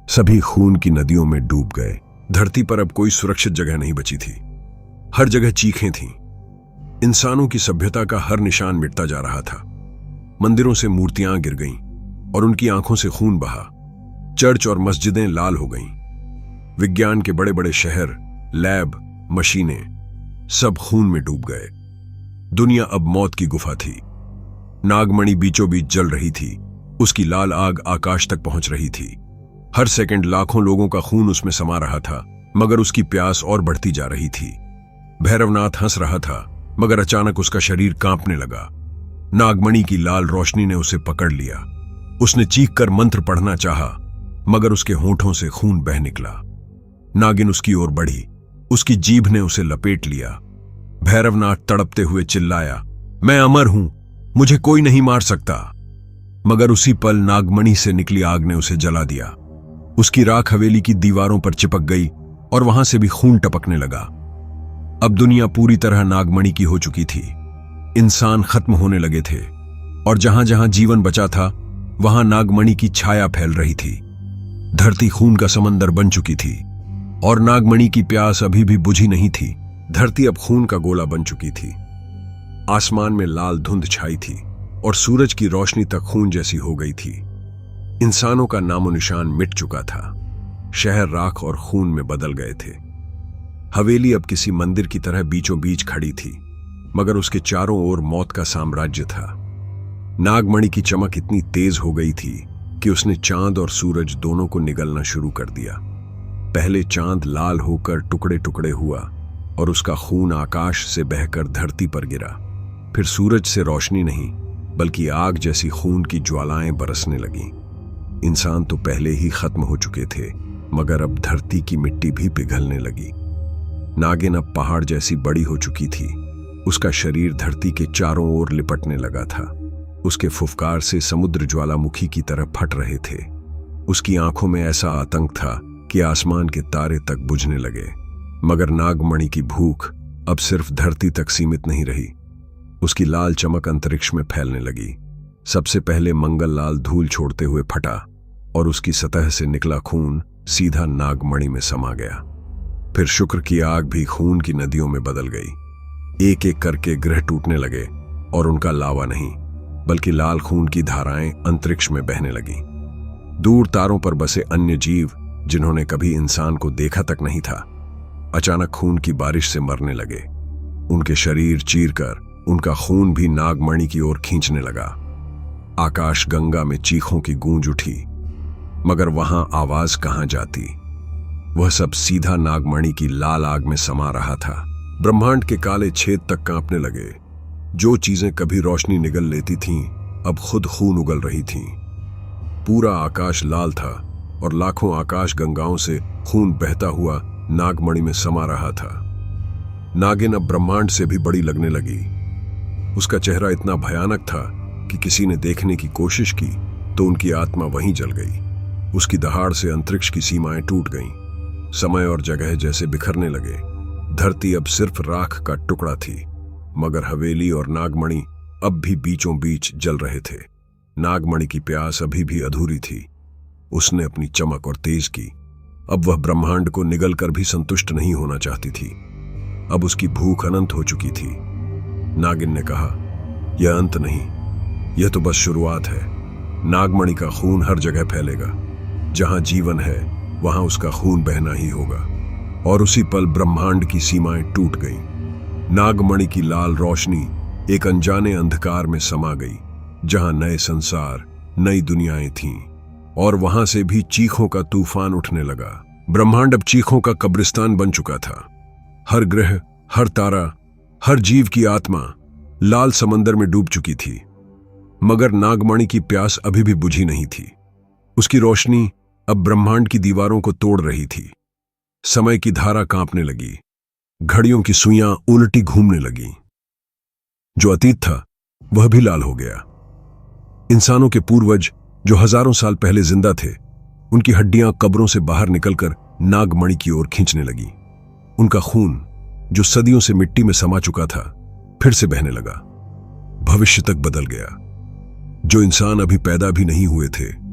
सभी खून की नदियों में डूब गए। धरती पर अब कोई सुरक्षित जगह नहीं बची थी। हर जगह चीखें थीं। इंसानों की सभ्यता का हर निशान मिटता जा रहा था। मंदिरों से मूर्तियां गिर गईं और उनकी आंखों से खून बहा। चर्च और मस्जिदें लाल हो गईं। विज्ञान के बड़े बड़े शहर, लैब, मशीनें सब खून में डूब गए। दुनिया अब मौत की गुफा थी। नागमणि बीचों बीच जल रही थी। उसकी लाल आग आकाश तक पहुंच रही थी। हर सेकंड लाखों लोगों का खून उसमें समा रहा था, मगर उसकी प्यास और बढ़ती जा रही थी। भैरवनाथ हंस रहा था, मगर अचानक उसका शरीर कांपने लगा। नागमणि की लाल रोशनी ने उसे पकड़ लिया। उसने चीखकर मंत्र पढ़ना चाहा, मगर उसके होंठों से खून बह निकला। नागिन उसकी ओर बढ़ी। उसकी जीभ ने उसे लपेट लिया। भैरवनाथ तड़पते हुए चिल्लाया, मैं अमर हूं, मुझे कोई नहीं मार सकता। मगर उसी पल नागमणि से निकली आग ने उसे जला दिया। उसकी राख हवेली की दीवारों पर चिपक गई और वहां से भी खून टपकने लगा। अब दुनिया पूरी तरह नागमणि की हो चुकी थी। इंसान खत्म होने लगे थे और जहां जहां जीवन बचा था वहां नागमणि की छाया फैल रही थी। धरती खून का समंदर बन चुकी थी और नागमणि की प्यास अभी भी बुझी नहीं थी। धरती अब खून का गोला बन चुकी थी। आसमान में लाल धुंध छाई थी और सूरज की रोशनी तक खून जैसी हो गई थी। इंसानों का नामो निशान मिट चुका था। शहर राख और खून में बदल गए थे। हवेली अब किसी मंदिर की तरह बीचों बीच खड़ी थी, मगर उसके चारों ओर मौत का साम्राज्य था। नागमणि की चमक इतनी तेज हो गई थी कि उसने चांद और सूरज दोनों को निगलना शुरू कर दिया। पहले चांद लाल होकर टुकड़े टुकड़े हुआ और उसका खून आकाश से बहकर धरती पर गिरा। फिर सूरज से रोशनी नहीं बल्कि आग जैसी खून की ज्वालाएं बरसने लगीं। इंसान तो पहले ही खत्म हो चुके थे, मगर अब धरती की मिट्टी भी पिघलने लगी। नागिन अब पहाड़ जैसी बड़ी हो चुकी थी। उसका शरीर धरती के चारों ओर लिपटने लगा था। उसके फुफकार से समुद्र ज्वालामुखी की तरह फट रहे थे। उसकी आंखों में ऐसा आतंक था कि आसमान के तारे तक बुझने लगे। मगर नागमणि की भूख अब सिर्फ धरती तक सीमित नहीं रही। उसकी लाल चमक अंतरिक्ष में फैलने लगी। सबसे पहले मंगल लाल धूल छोड़ते हुए फटा और उसकी सतह से निकला खून सीधा नागमणि में समा गया। फिर शुक्र की आग भी खून की नदियों में बदल गई। एक एक करके ग्रह टूटने लगे और उनका लावा नहीं बल्कि लाल खून की धाराएं अंतरिक्ष में बहने लगीं। दूर तारों पर बसे अन्य जीव, जिन्होंने कभी इंसान को देखा तक नहीं था, अचानक खून की बारिश से मरने लगे। उनके शरीर चीरकर उनका खून भी नागमणि की ओर खींचने लगा। आकाश गंगा में चीखों की गूंज उठी, मगर वहां आवाज कहां जाती। वह सब सीधा नागमणि की लाल आग में समा रहा था। ब्रह्मांड के काले छेद तक कांपने लगे। जो चीजें कभी रोशनी निगल लेती थीं, अब खुद खून उगल रही थीं। पूरा आकाश लाल था और लाखों आकाश गंगाओं से खून बहता हुआ नागमणि में समा रहा था। नागिन अब ब्रह्मांड से भी बड़ी लगने लगी। उसका चेहरा इतना भयानक था कि किसी ने देखने की कोशिश की तो उनकी आत्मा वहीं जल गई। उसकी दहाड़ से अंतरिक्ष की सीमाएं टूट गईं। समय और जगह जैसे बिखरने लगे। धरती अब सिर्फ राख का टुकड़ा थी, मगर हवेली और नागमणि अब भी बीचों बीच जल रहे थे। नागमणि की प्यास अभी भी अधूरी थी। उसने अपनी चमक और तेज की। अब वह ब्रह्मांड को निगल कर भी संतुष्ट नहीं होना चाहती थी। अब उसकी भूख अनंत हो चुकी थी। नागिन ने कहा, यह अंत नहीं, यह तो बस शुरुआत है। नागमणि का खून हर जगह फैलेगा। जहां जीवन है वहां उसका खून बहना ही होगा। और उसी पल ब्रह्मांड की सीमाएं टूट गईं। नागमणि की लाल रोशनी एक अनजाने अंधकार में समा गई, जहां नए संसार, नई दुनियाएं थीं। और वहां से भी चीखों का तूफान उठने लगा। ब्रह्मांड अब चीखों का कब्रिस्तान बन चुका था। हर ग्रह, हर तारा, हर जीव की आत्मा लाल समंदर में डूब चुकी थी। मगर नागमणि की प्यास अभी भी बुझी नहीं थी। उसकी रोशनी अब ब्रह्मांड की दीवारों को तोड़ रही थी। समय की धारा कांपने लगी। घड़ियों की सुइयां उल्टी घूमने लगी। जो अतीत था वह भी लाल हो गया। इंसानों के पूर्वज जो हजारों साल पहले जिंदा थे, उनकी हड्डियां कब्रों से बाहर निकलकर नागमणि की ओर खींचने लगी। उनका खून जो सदियों से मिट्टी में समा चुका था, फिर से बहने लगा। भविष्य तक बदल गया। जो इंसान अभी पैदा भी नहीं हुए थे,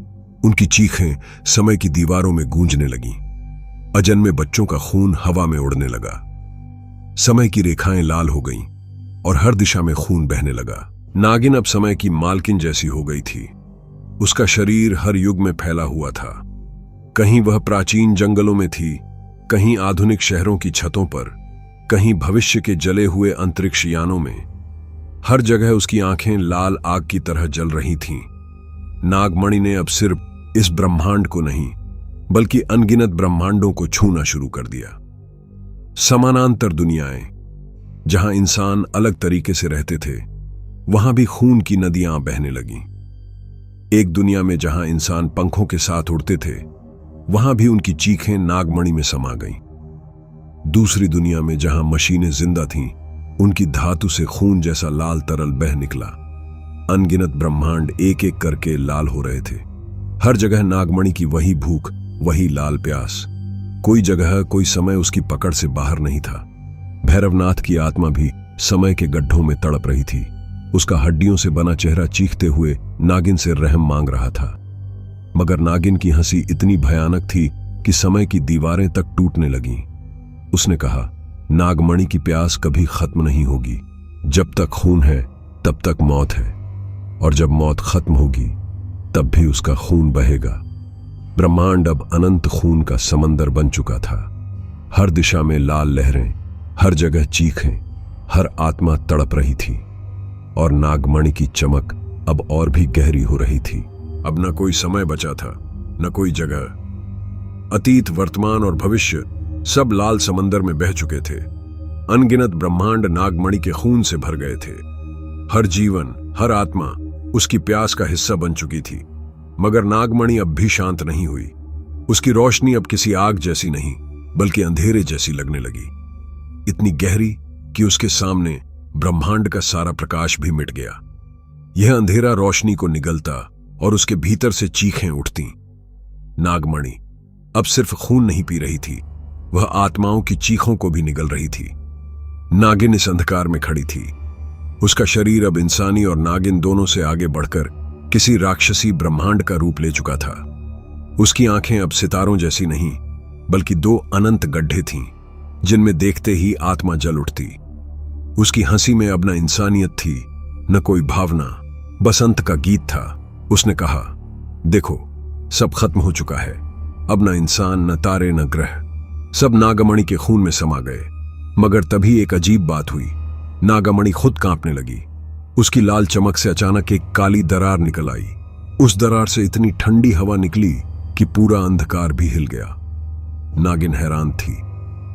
उनकी चीखें समय की दीवारों में गूंजने लगीं। अजन्मे बच्चों का खून हवा में उड़ने लगा। समय की रेखाएं लाल हो गईं और हर दिशा में खून बहने लगा। नागिन अब समय की मालकिन जैसी हो गई थी। उसका शरीर हर युग में फैला हुआ था। कहीं वह प्राचीन जंगलों में थी, कहीं आधुनिक शहरों की छतों पर, कहीं भविष्य के जले हुए अंतरिक्ष यानों में। हर जगह उसकी आंखें लाल आग की तरह जल रही थीं। नागमणि ने अब सिर्फ इस ब्रह्मांड को नहीं बल्कि अनगिनत ब्रह्मांडों को छूना शुरू कर दिया। समानांतर दुनियाएं, जहां इंसान अलग तरीके से रहते थे, वहां भी खून की नदियां बहने लगीं। एक दुनिया में जहां इंसान पंखों के साथ उड़ते थे, वहां भी उनकी चीखें नागमणि में समा गईं। दूसरी दुनिया में जहां मशीनें जिंदा थीं, उनकी धातु से खून जैसा लाल तरल बह निकला। अनगिनत ब्रह्मांड एक एक करके लाल हो रहे थे। हर जगह नागमणि की वही भूख, वही लाल प्यास। कोई जगह, कोई समय उसकी पकड़ से बाहर नहीं था। भैरवनाथ की आत्मा भी समय के गड्ढों में तड़प रही थी। उसका हड्डियों से बना चेहरा चीखते हुए नागिन से रहम मांग रहा था। मगर नागिन की हंसी इतनी भयानक थी कि समय की दीवारें तक टूटने लगीं। उसने कहा, नागमणि की प्यास कभी खत्म नहीं होगी। जब तक खून है तब तक मौत है, और जब मौत खत्म होगी तब भी उसका खून बहेगा। ब्रह्मांड अब अनंत खून का समंदर बन चुका था। हर दिशा में लाल लहरें, हर जगह चीखें, हर आत्मा तड़प रही थी, और नागमणि की चमक अब और भी गहरी हो रही थी। अब न कोई समय बचा था, न कोई जगह। अतीत, वर्तमान और भविष्य सब लाल समंदर में बह चुके थे। अनगिनत ब्रह्मांड नागमणि के खून से भर गए थे। हर जीवन, हर आत्मा उसकी प्यास का हिस्सा बन चुकी थी। मगर नागमणि अब भी शांत नहीं हुई। उसकी रोशनी अब किसी आग जैसी नहीं, बल्कि अंधेरे जैसी लगने लगी, इतनी गहरी कि उसके सामने ब्रह्मांड का सारा प्रकाश भी मिट गया। यह अंधेरा रोशनी को निगलता और उसके भीतर से चीखें उठती। नागमणि अब सिर्फ खून नहीं पी रही थी, वह आत्माओं की चीखों को भी निगल रही थी। नागिन इस अंधकार में खड़ी थी। उसका शरीर अब इंसानी और नागिन दोनों से आगे बढ़कर किसी राक्षसी ब्रह्मांड का रूप ले चुका था। उसकी आंखें अब सितारों जैसी नहीं, बल्कि दो अनंत गड्ढे थीं, जिनमें देखते ही आत्मा जल उठती। उसकी हंसी में अब न इंसानियत थी, न कोई भावना, बस अंत का गीत था। उसने कहा, देखो, सब खत्म हो चुका है। अब न इंसान, न तारे, न ग्रह, सब नागमणि के खून में समा गए। मगर तभी एक अजीब बात हुई। नागमणि खुद कांपने लगी। उसकी लाल चमक से अचानक एक काली दरार निकल आई। उस दरार से इतनी ठंडी हवा निकली कि पूरा अंधकार भी हिल गया। नागिन हैरान थी।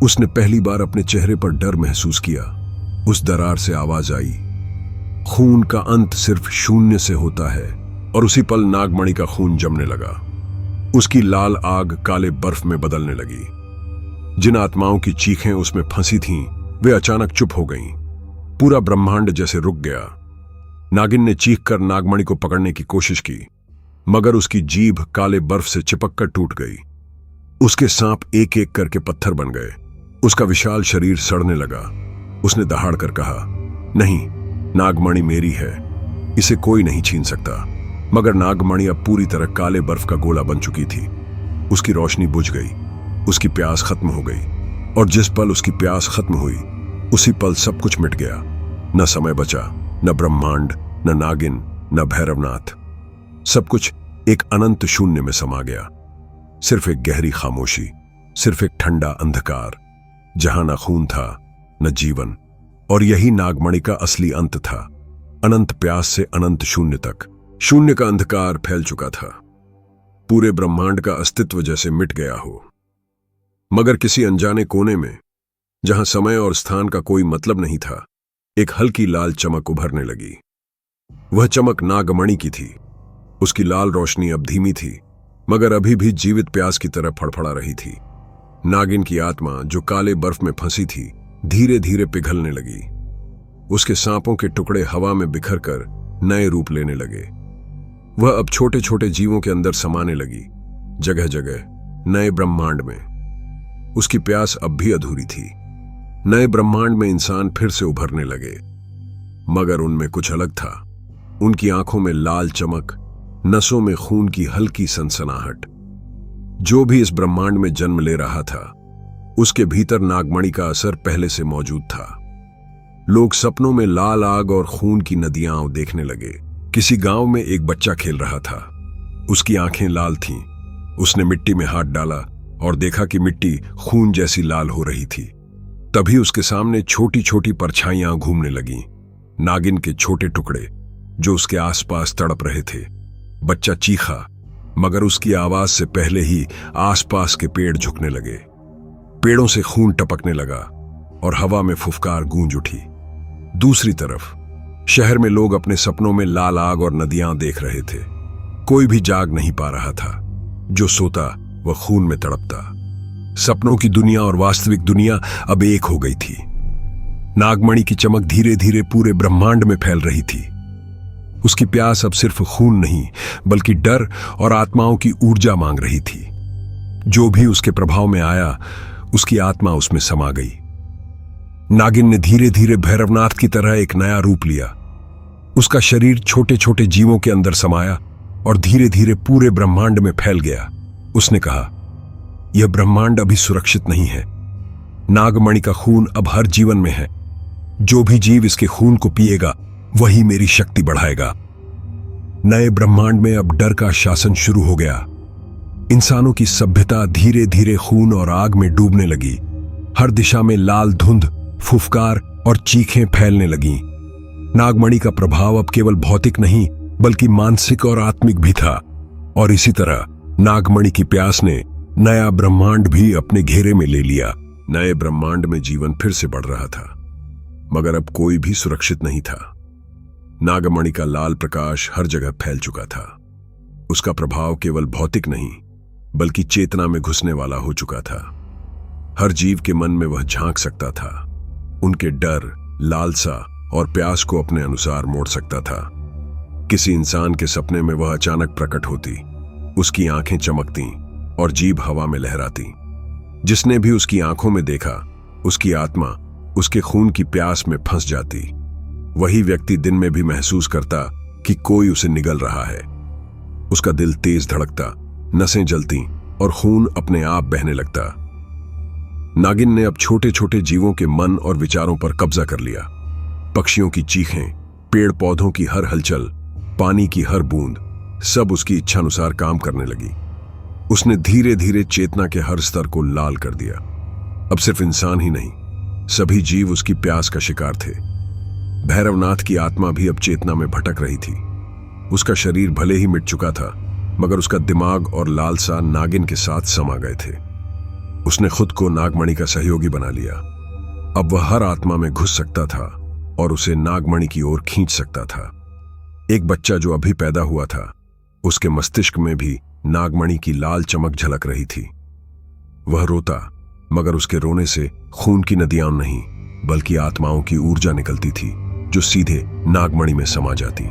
उसने पहली बार अपने चेहरे पर डर महसूस किया। उस दरार से आवाज आई, खून का अंत सिर्फ शून्य से होता है। और उसी पल नागमणि का खून जमने लगा। उसकी लाल आग काले बर्फ में बदलने लगी। जिन आत्माओं की चीखें उसमें फंसी थीं, वे अचानक चुप हो गईं। पूरा ब्रह्मांड जैसे रुक गया। नागिन ने चीख कर नागमणि को पकड़ने की कोशिश की, मगर उसकी जीभ काले बर्फ से चिपककर टूट गई। उसके सांप एक एक करके पत्थर बन गए। उसका विशाल शरीर सड़ने लगा। उसने दहाड़ कर कहा, नहीं, नागमणि मेरी है, इसे कोई नहीं छीन सकता। मगर नागमणि अब पूरी तरह काले बर्फ का गोला बन चुकी थी। उसकी रोशनी बुझ गई, उसकी प्यास खत्म हो गई, और जिस पल उसकी प्यास खत्म हुई, उसी पल सब कुछ मिट गया। न समय बचा, न ब्रह्मांड, न नागिन, न भैरवनाथ। सब कुछ एक अनंत शून्य में समा गया। सिर्फ एक गहरी खामोशी, सिर्फ एक ठंडा अंधकार, जहां न खून था, न जीवन। और यही नागमणि का असली अंत था। अनंत प्यास से अनंत शून्य तक। शून्य का अंधकार फैल चुका था। पूरे ब्रह्मांड का अस्तित्व जैसे मिट गया हो। मगर किसी अनजाने कोने में, जहां समय और स्थान का कोई मतलब नहीं था, एक हल्की लाल चमक उभरने लगी। वह चमक नागमणि की थी। उसकी लाल रोशनी अब धीमी थी, मगर अभी भी जीवित प्यास की तरह फड़फड़ा रही थी। नागिन की आत्मा, जो काले बर्फ में फंसी थी, धीरे धीरे पिघलने लगी। उसके सांपों के टुकड़े हवा में बिखर कर नए रूप लेने लगे। वह अब छोटे छोटे जीवों के अंदर समाने लगी, जगह जगह नए ब्रह्मांड में। उसकी प्यास अब भी अधूरी थी। नए ब्रह्मांड में इंसान फिर से उभरने लगे, मगर उनमें कुछ अलग था। उनकी आंखों में लाल चमक, नसों में खून की हल्की सनसनाहट। जो भी इस ब्रह्मांड में जन्म ले रहा था, उसके भीतर नागमणि का असर पहले से मौजूद था। लोग सपनों में लाल आग और खून की नदियां देखने लगे। किसी गांव में एक बच्चा खेल रहा था। उसकी आंखें लाल थीं। उसने मिट्टी में हाथ डाला और देखा कि मिट्टी खून जैसी लाल हो रही थी। तभी उसके सामने छोटी छोटी परछाइयां घूमने लगीं, नागिन के छोटे टुकड़े जो उसके आसपास तड़प रहे थे। बच्चा चीखा, मगर उसकी आवाज से पहले ही आसपास के पेड़ झुकने लगे। पेड़ों से खून टपकने लगा और हवा में फुफकार गूंज उठी। दूसरी तरफ शहर में लोग अपने सपनों में लाल आग और नदियां देख रहे थे। कोई भी जाग नहीं पा रहा था। जो सोता वह खून में तड़पता। सपनों की दुनिया और वास्तविक दुनिया अब एक हो गई थी। नागमणि की चमक धीरे धीरे पूरे ब्रह्मांड में फैल रही थी। उसकी प्यास अब सिर्फ खून नहीं, बल्कि डर और आत्माओं की ऊर्जा मांग रही थी। जो भी उसके प्रभाव में आया, उसकी आत्मा उसमें समा गई। नागिन ने धीरे धीरे भैरवनाथ की तरह एक नया रूप लिया। उसका शरीर छोटे छोटे जीवों के अंदर समाया और धीरे धीरे पूरे ब्रह्मांड में फैल गया। उसने कहा, यह ब्रह्मांड अभी सुरक्षित नहीं है। नागमणि का खून अब हर जीवन में है। जो भी जीव इसके खून को पिएगा वही मेरी शक्ति बढ़ाएगा। नए ब्रह्मांड में अब डर का शासन शुरू हो गया। इंसानों की सभ्यता धीरे धीरे खून और आग में डूबने लगी। हर दिशा में लाल धुंध, फुफकार और चीखें फैलने लगीं। नागमणि का प्रभाव अब केवल भौतिक नहीं बल्कि मानसिक और आत्मिक भी था। और इसी तरह नागमणि की प्यास ने नया ब्रह्मांड भी अपने घेरे में ले लिया। नए ब्रह्मांड में जीवन फिर से बढ़ रहा था, मगर अब कोई भी सुरक्षित नहीं था। नागमणि का लाल प्रकाश हर जगह फैल चुका था। उसका प्रभाव केवल भौतिक नहीं बल्कि चेतना में घुसने वाला हो चुका था। हर जीव के मन में वह झांक सकता था, उनके डर, लालसा और प्यास को अपने अनुसार मोड़ सकता था। किसी इंसान के सपने में वह अचानक प्रकट होती, उसकी आंखें चमकती और जीभ हवा में लहराती। जिसने भी उसकी आंखों में देखा, उसकी आत्मा उसके खून की प्यास में फंस जाती। वही व्यक्ति दिन में भी महसूस करता कि कोई उसे निगल रहा है। उसका दिल तेज धड़कता, नसें जलती और खून अपने आप बहने लगता। नागिन ने अब छोटे छोटे जीवों के मन और विचारों पर कब्जा कर लिया। पक्षियों की चीखें, पेड़ पौधों की हर हलचल, पानी की हर बूंद, सब उसकी इच्छानुसार काम करने लगी। उसने धीरे धीरे चेतना के हर स्तर को लाल कर दिया। अब सिर्फ इंसान ही नहीं, सभी जीव उसकी प्यास का शिकार थे। भैरवनाथ की आत्मा भी अब चेतना में भटक रही थी। उसका शरीर भले ही मिट चुका था, मगर उसका दिमाग और लालसा नागिन के साथ समा गए थे। उसने खुद को नागमणि का सहयोगी बना लिया। अब वह हर आत्मा में घुस सकता था और उसे नागमणि की ओर खींच सकता था। एक बच्चा जो अभी पैदा हुआ था, उसके मस्तिष्क में भी नागमणि की लाल चमक झलक रही थी। वह रोता, मगर उसके रोने से खून की नदियां नहीं बल्कि आत्माओं की ऊर्जा निकलती थी जो सीधे नागमणि में समा जाती।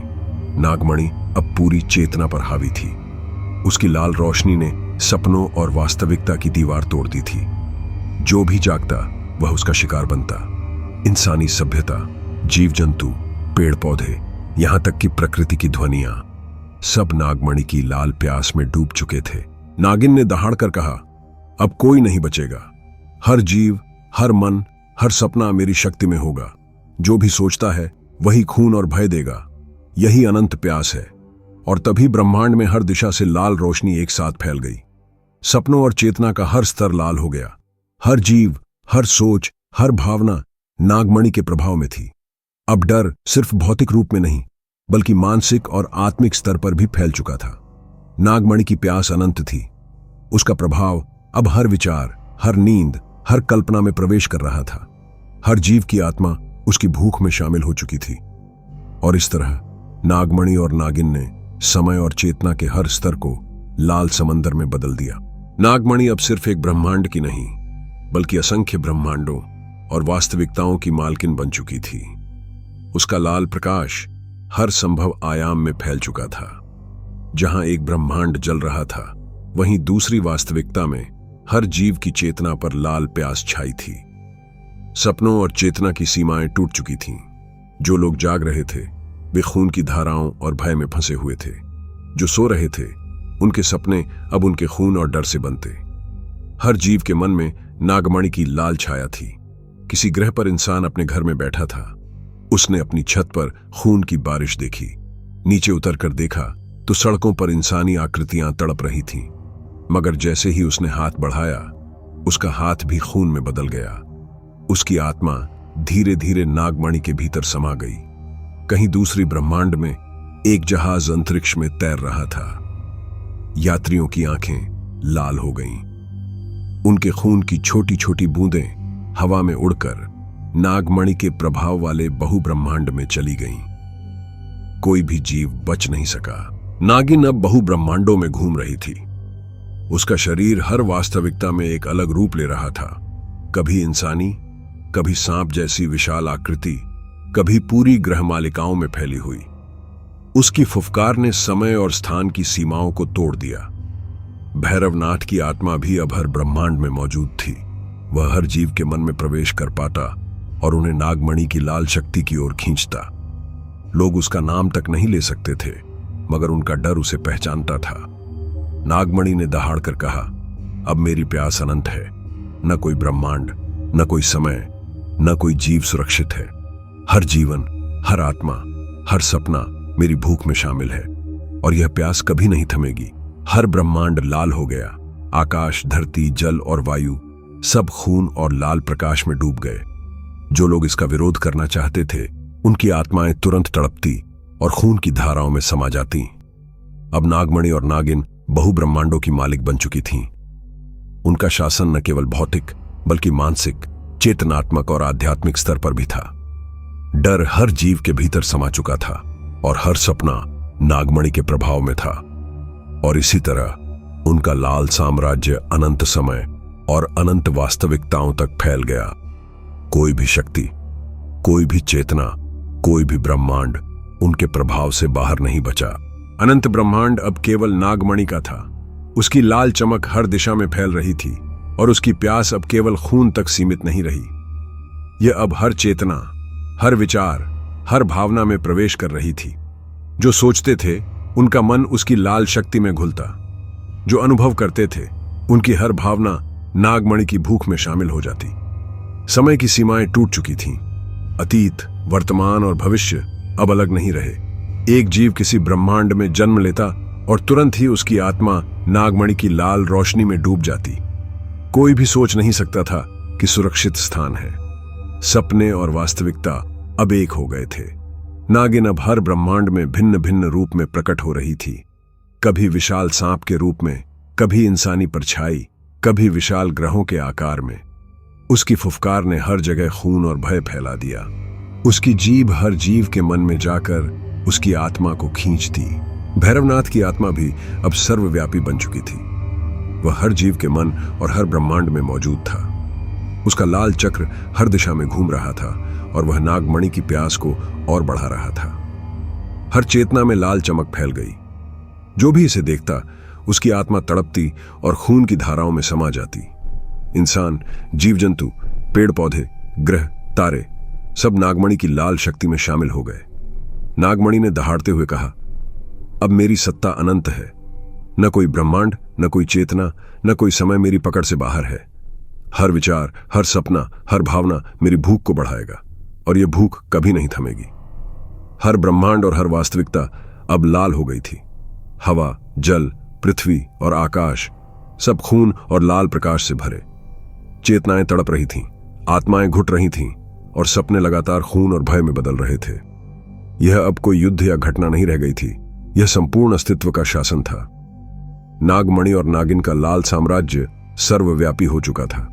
नागमणि अब पूरी चेतना पर हावी थी। उसकी लाल रोशनी ने सपनों और वास्तविकता की दीवार तोड़ दी थी। जो भी जागता वह उसका शिकार बनता। इंसानी सभ्यता, जीव जंतु, पेड़ पौधे, यहां तक कि प्रकृति की ध्वनियां, सब नागमणि की लाल प्यास में डूब चुके थे। नागिन ने दहाड़ कर कहा, अब कोई नहीं बचेगा। हर जीव, हर मन, हर सपना मेरी शक्ति में होगा। जो भी सोचता है वही खून और भय देगा। यही अनंत प्यास है। और तभी ब्रह्मांड में हर दिशा से लाल रोशनी एक साथ फैल गई। सपनों और चेतना का हर स्तर लाल हो गया। हर जीव, हर सोच, हर भावना नागमणि के प्रभाव में थी। अब डर सिर्फ भौतिक रूप में नहीं बल्कि मानसिक और आत्मिक स्तर पर भी फैल चुका था। नागमणि की प्यास अनंत थी। उसका प्रभाव अब हर विचार, हर नींद, हर कल्पना में प्रवेश कर रहा था। हर जीव की आत्मा उसकी भूख में शामिल हो चुकी थी। और इस तरह नागमणि और नागिन ने समय और चेतना के हर स्तर को लाल समंदर में बदल दिया। नागमणि अब सिर्फ एक ब्रह्मांड की नहीं बल्कि असंख्य ब्रह्मांडों और वास्तविकताओं की मालकिन बन चुकी थी। उसका लाल प्रकाश हर संभव आयाम में फैल चुका था। जहां एक ब्रह्मांड जल रहा था, वहीं दूसरी वास्तविकता में हर जीव की चेतना पर लाल प्यास छाई थी। सपनों और चेतना की सीमाएं टूट चुकी थीं। जो लोग जाग रहे थे वे खून की धाराओं और भय में फंसे हुए थे। जो सो रहे थे उनके सपने अब उनके खून और डर से बनते। हर जीव के मन में नागमणि की लाल छाया थी। किसी ग्रह पर इंसान अपने घर में बैठा था। उसने अपनी छत पर खून की बारिश देखी। नीचे उतरकर देखा तो सड़कों पर इंसानी आकृतियां तड़प रही थीं। मगर जैसे ही उसने हाथ बढ़ाया, उसका हाथ भी खून में बदल गया। उसकी आत्मा धीरे धीरे नागमणि के भीतर समा गई। कहीं दूसरी ब्रह्मांड में एक जहाज अंतरिक्ष में तैर रहा था। यात्रियों की आंखें लाल हो गईं। उनके खून की छोटी छोटी बूंदें हवा में उड़कर नागमणि के प्रभाव वाले बहुब्रह्मांड में चली गईं। कोई भी जीव बच नहीं सका। नागिन अब बहुब्रह्मांडों में घूम रही थी। उसका शरीर हर वास्तविकता में एक अलग रूप ले रहा था। कभी इंसानी, कभी सांप जैसी विशाल आकृति, कभी पूरी ग्रहमालिकाओं में फैली हुई। उसकी फुफकार ने समय और स्थान की सीमाओं को तोड़ दिया। भैरवनाथ की आत्मा भी अब हर ब्रह्मांड में मौजूद थी। वह हर जीव के मन में प्रवेश कर पाता और उन्हें नागमणि की लाल शक्ति की ओर खींचता। लोग उसका नाम तक नहीं ले सकते थे, मगर उनका डर उसे पहचानता था। नागमणि ने दहाड़कर कहा, अब मेरी प्यास अनंत है। न कोई ब्रह्मांड, न कोई समय, न कोई जीव सुरक्षित है। हर जीवन, हर आत्मा, हर सपना मेरी भूख में शामिल है, और यह प्यास कभी नहीं थमेगी। हर ब्रह्मांड लाल हो गया। आकाश, धरती, जल और वायु सब खून और लाल प्रकाश में डूब गए। जो लोग इसका विरोध करना चाहते थे, उनकी आत्माएं तुरंत तड़पती और खून की धाराओं में समा जाती। अब नागमणि और नागिन बहु ब्रह्मांडों की मालिक बन चुकी थीं। उनका शासन न केवल भौतिक बल्कि मानसिक, चेतनात्मक और आध्यात्मिक स्तर पर भी था। डर हर जीव के भीतर समा चुका था और हर सपना नागमणि के प्रभाव में था। और इसी तरह उनका लाल साम्राज्य अनंत समय और अनंत वास्तविकताओं तक फैल गया। कोई भी शक्ति, कोई भी चेतना, कोई भी ब्रह्मांड उनके प्रभाव से बाहर नहीं बचा। अनंत ब्रह्मांड अब केवल नागमणि का था। उसकी लाल चमक हर दिशा में फैल रही थी और उसकी प्यास अब केवल खून तक सीमित नहीं रही। यह अब हर चेतना, हर विचार, हर भावना में प्रवेश कर रही थी। जो सोचते थे, उनका मन उसकी लाल शक्ति में घुलता। जो अनुभव करते थे, उनकी हर भावना नागमणि की भूख में शामिल हो जाती। समय की सीमाएं टूट चुकी थीं। अतीत, वर्तमान और भविष्य अब अलग नहीं रहे। एक जीव किसी ब्रह्मांड में जन्म लेता और तुरंत ही उसकी आत्मा नागमणि की लाल रोशनी में डूब जाती। कोई भी सोच नहीं सकता था कि सुरक्षित स्थान है। सपने और वास्तविकता अब एक हो गए थे। नागिन अब हर ब्रह्मांड में भिन्न भिन्न रूप में प्रकट हो रही थी। कभी विशाल सांप के रूप में, कभी इंसानी परछाई, कभी विशाल ग्रहों के आकार में। उसकी फुफकार ने हर जगह खून और भय फैला दिया। उसकी जीभ हर जीव के मन में जाकर उसकी आत्मा को खींचती। भैरवनाथ की आत्मा भी अब सर्वव्यापी बन चुकी थी। वह हर जीव के मन और हर ब्रह्मांड में मौजूद था। उसका लाल चक्र हर दिशा में घूम रहा था और वह नागमणि की प्यास को और बढ़ा रहा था। हर चेतना में लाल चमक फैल गई। जो भी इसे देखता, उसकी आत्मा तड़पती और खून की धाराओं में समा जाती। इंसान, जीव जंतु, पेड़ पौधे, ग्रह, तारे सब नागमणि की लाल शक्ति में शामिल हो गए। नागमणि ने दहाड़ते हुए कहा, अब मेरी सत्ता अनंत है। न कोई ब्रह्मांड, न कोई चेतना, न कोई समय मेरी पकड़ से बाहर है। हर विचार, हर सपना, हर भावना मेरी भूख को बढ़ाएगा और यह भूख कभी नहीं थमेगी। हर ब्रह्मांड और हर वास्तविकता अब लाल हो गई थी। हवा, जल, पृथ्वी और आकाश सब खून और लाल प्रकाश से भरे। चेतनाएं तड़प रही थीं, आत्माएं घुट रही थीं और सपने लगातार खून और भय में बदल रहे थे। यह अब कोई युद्ध या घटना नहीं रह गई थी। यह संपूर्ण अस्तित्व का शासन था। नागमणि और नागिन का लाल साम्राज्य सर्वव्यापी हो चुका था।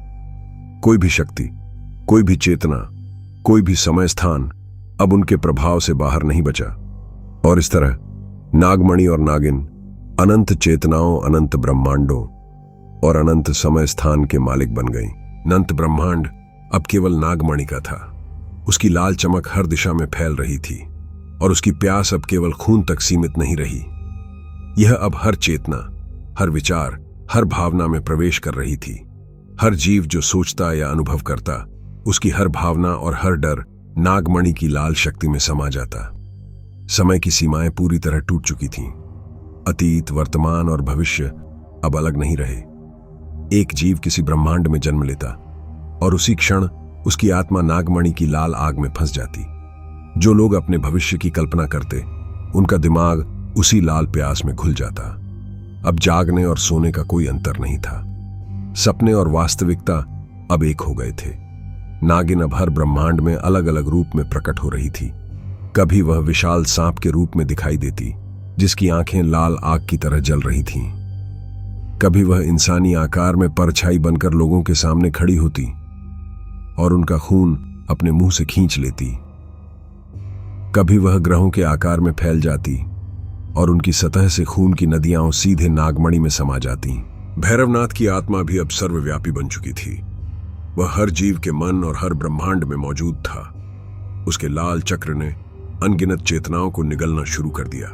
कोई भी शक्ति, कोई भी चेतना, कोई भी समय स्थान अब उनके प्रभाव से बाहर नहीं बचा। और इस तरह नागमणि और नागिन अनंत चेतनाओं, अनंत ब्रह्मांडों और अनंत समय स्थान के मालिक बन गईं। अनंत ब्रह्मांड अब केवल नागमणि का था। उसकी लाल चमक हर दिशा में फैल रही थी और उसकी प्यास अब केवल खून तक सीमित नहीं रही। यह अब हर चेतना, हर विचार, हर भावना में प्रवेश कर रही थी। हर जीव जो सोचता या अनुभव करता, उसकी हर भावना और हर डर नागमणि की लाल शक्ति में समा जाता। समय की सीमाएं पूरी तरह टूट चुकी थीं। अतीत, वर्तमान और भविष्य अब अलग नहीं रहे। एक जीव किसी ब्रह्मांड में जन्म लेता और उसी क्षण उसकी आत्मा नागमणि की लाल आग में फंस जाती। जो लोग अपने भविष्य की कल्पना करते, उनका दिमाग उसी लाल प्यास में घुल जाता। अब जागने और सोने का कोई अंतर नहीं था। सपने और वास्तविकता अब एक हो गए थे। नागिन अब हर ब्रह्मांड में अलग अलग रूप में प्रकट हो रही थी। कभी वह विशाल सांप के रूप में दिखाई देती, जिसकी आंखें लाल आग की तरह जल रही थीं। कभी वह इंसानी आकार में परछाई बनकर लोगों के सामने खड़ी होती और उनका खून अपने मुंह से खींच लेती। कभी वह ग्रहों के आकार में फैल जाती और उनकी सतह से खून की नदियां सीधे नागमणि में समा जाती। भैरवनाथ की आत्मा भी अब सर्वव्यापी बन चुकी थी। वह हर जीव के मन और हर ब्रह्मांड में मौजूद था। उसके लाल चक्र ने अनगिनत चेतनाओं को निगलना शुरू कर दिया।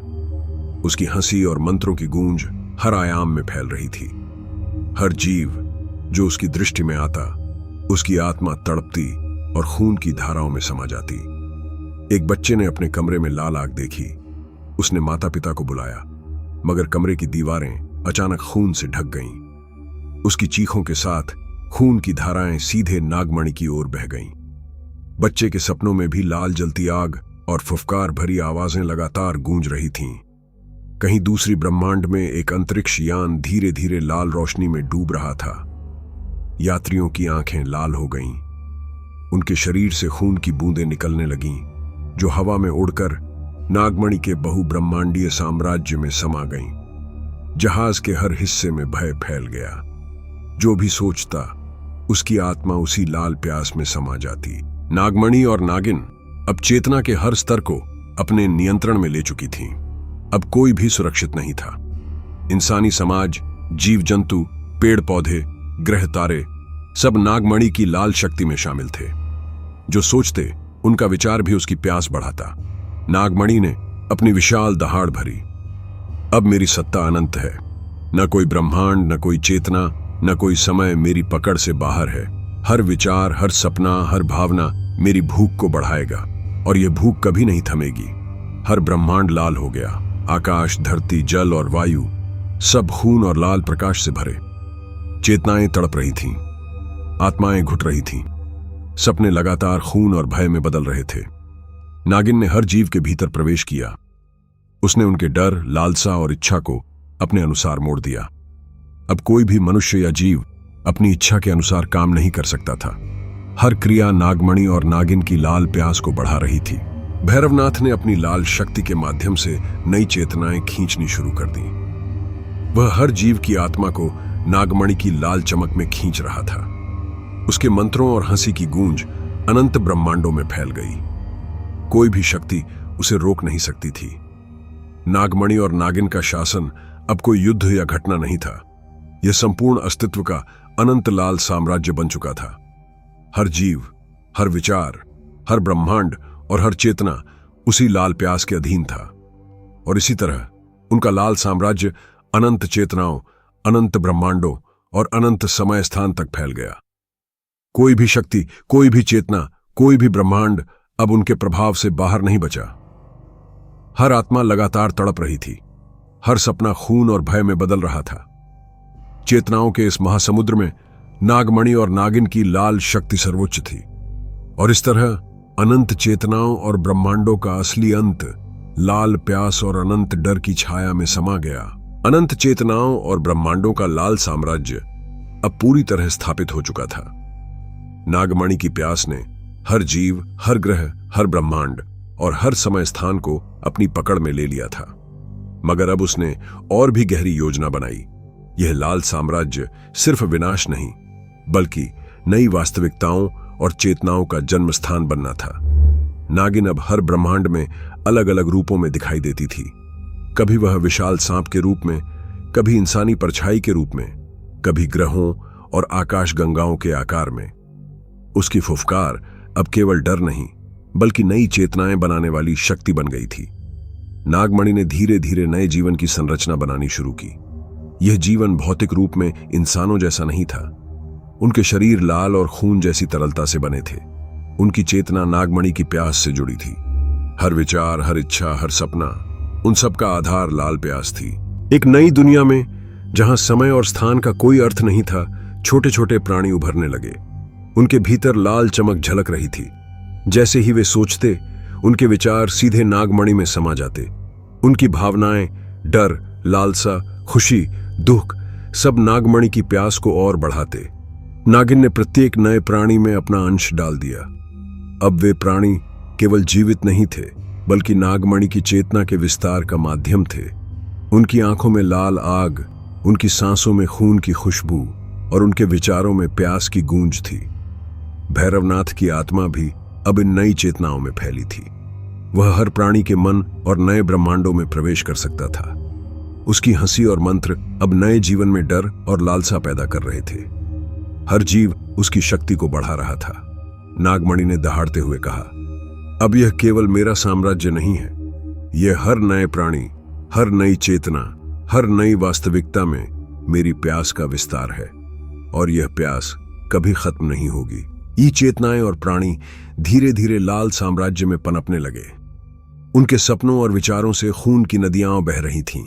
उसकी हंसी और मंत्रों की गूंज हर आयाम में फैल रही थी। हर जीव जो उसकी दृष्टि में आता, उसकी आत्मा तड़पती और खून की धाराओं में समा जाती। एक बच्चे ने अपने कमरे में लाल आग देखी। उसने माता पिता को बुलाया, मगर कमरे की दीवारें अचानक खून से ढक गईं। उसकी चीखों के साथ खून की धाराएं सीधे नागमणि की ओर बह गईं। बच्चे के सपनों में भी लाल जलती आग और फुफकार भरी आवाजें लगातार गूंज रही थीं। कहीं दूसरी ब्रह्मांड में एक अंतरिक्ष यान धीरे धीरे लाल रोशनी में डूब रहा था। यात्रियों की आंखें लाल हो गईं। उनके शरीर से खून की बूंदें निकलने लगीं, जो हवा में उड़कर नागमणि के बहुब्रह्मांडीय साम्राज्य में समा गईं। जहाज के हर हिस्से में भय फैल गया। जो भी सोचता, उसकी आत्मा उसी लाल प्यास में समा जाती। नागमणि और नागिन अब चेतना के हर स्तर को अपने नियंत्रण में ले चुकी थीं। अब कोई भी सुरक्षित नहीं था। इंसानी समाज, जीव जंतु, पेड़ पौधे, ग्रह तारे, सब नागमणि की लाल शक्ति में शामिल थे। जो सोचते, उनका विचार भी उसकी प्यास बढ़ाता। नागमणि ने अपनी विशाल दहाड़ भरी। अब मेरी सत्ता अनंत है। न कोई ब्रह्मांड, न कोई चेतना, न कोई समय मेरी पकड़ से बाहर है। हर विचार, हर सपना, हर भावना मेरी भूख को बढ़ाएगा, और यह भूख कभी नहीं थमेगी। हर ब्रह्मांड लाल हो गया। आकाश, धरती, जल और वायु सब खून और लाल प्रकाश से भरे। चेतनाएं तड़प रही थीं, आत्माएं घुट रही थीं। सपने लगातार खून और भय में बदल रहे थे। नागिन ने हर जीव के भीतर प्रवेश किया। उसने उनके डर, लालसा और इच्छा को अपने अनुसार मोड़ दिया। अब कोई भी मनुष्य या जीव अपनी इच्छा के अनुसार काम नहीं कर सकता था। हर क्रिया नागमणि और नागिन की लाल प्यास को बढ़ा रही थी। भैरवनाथ ने अपनी लाल शक्ति के माध्यम से नई चेतनाएं खींचनी शुरू कर दी। वह हर जीव की आत्मा को नागमणि की लाल चमक में खींच रहा था। उसके मंत्रों और हंसी की गूंज अनंत ब्रह्मांडों में फैल गई। कोई भी शक्ति उसे रोक नहीं सकती थी। नागमणि और नागिन का शासन अब कोई युद्ध या घटना नहीं था। यह संपूर्ण अस्तित्व का अनंत लाल साम्राज्य बन चुका था। हर जीव, हर विचार, हर ब्रह्मांड और हर चेतना उसी लाल प्यास के अधीन था। और इसी तरह उनका लाल साम्राज्य अनंत चेतनाओं, अनंत ब्रह्मांडों और अनंत समय स्थान तक फैल गया। कोई भी शक्ति, कोई भी चेतना, कोई भी ब्रह्मांड अब उनके प्रभाव से बाहर नहीं बचा। हर आत्मा लगातार तड़प रही थी। हर सपना खून और भय में बदल रहा था। चेतनाओं के इस महासमुद्र में नागमणि और नागिन की लाल शक्ति सर्वोच्च थी। और इस तरह अनंत चेतनाओं और ब्रह्मांडों का असली अंत लाल प्यास और अनंत डर की छाया में समा गया। अनंत चेतनाओं और ब्रह्मांडों का लाल साम्राज्य अब पूरी तरह स्थापित हो चुका था। नागमणि की प्यास ने हर जीव, हर ग्रह, हर ब्रह्मांड और हर समय स्थान को अपनी पकड़ में ले लिया था। मगर अब उसने और भी गहरी योजना बनाई। यह लाल साम्राज्य सिर्फ विनाश नहीं, बल्कि नई वास्तविकताओं और चेतनाओं का जन्म स्थान बनना था। नागिन अब हर ब्रह्मांड में अलग अलग रूपों में दिखाई देती थी। कभी वह विशाल सांप के रूप में, कभी इंसानी परछाई के रूप में, कभी ग्रहों और आकाश गंगाओं के आकार में। उसकी फुफकार अब केवल डर नहीं, बल्कि नई चेतनाएं बनाने वाली शक्ति बन गई थी। नागमणि ने धीरे धीरे नए जीवन की संरचना बनानी शुरू की। यह जीवन भौतिक रूप में इंसानों जैसा नहीं था। उनके शरीर लाल और खून जैसी तरलता से बने थे। उनकी चेतना नागमणि की प्यास से जुड़ी थी। हर विचार, हर इच्छा, हर सपना, उन सब का आधार लाल प्यास थी। एक नई दुनिया में, जहां समय और स्थान का कोई अर्थ नहीं था, छोटे छोटे प्राणी उभरने लगे। उनके भीतर लाल चमक झलक रही थी। जैसे ही वे सोचते, उनके विचार सीधे नागमणि में समा जाते। उनकी भावनाएं, डर, लालसा, खुशी, दुख, सब नागमणि की प्यास को और बढ़ाते। नागिन ने प्रत्येक नए प्राणी में अपना अंश डाल दिया। अब वे प्राणी केवल जीवित नहीं थे, बल्कि नागमणि की चेतना के विस्तार का माध्यम थे। उनकी आंखों में लाल आग, उनकी सांसों में खून की खुशबू और उनके विचारों में प्यास की गूंज थी। भैरवनाथ की आत्मा भी अब इन नई चेतनाओं में फैली थी। वह हर प्राणी के मन और नए ब्रह्मांडों में प्रवेश कर सकता था। उसकी हंसी और मंत्र अब नए जीवन में डर और लालसा पैदा कर रहे थे। हर जीव उसकी शक्ति को बढ़ा रहा था। नागमणि ने दहाड़ते हुए कहा, अब यह केवल मेरा साम्राज्य नहीं है, यह हर नए प्राणी, हर नई चेतना, हर नई वास्तविकता में मेरी प्यास का विस्तार है। और यह प्यास कभी खत्म नहीं होगी। ये चेतनाएं और प्राणी धीरे धीरे लाल साम्राज्य में पनपने लगे। उनके सपनों और विचारों से खून की नदियां बह रही थीं।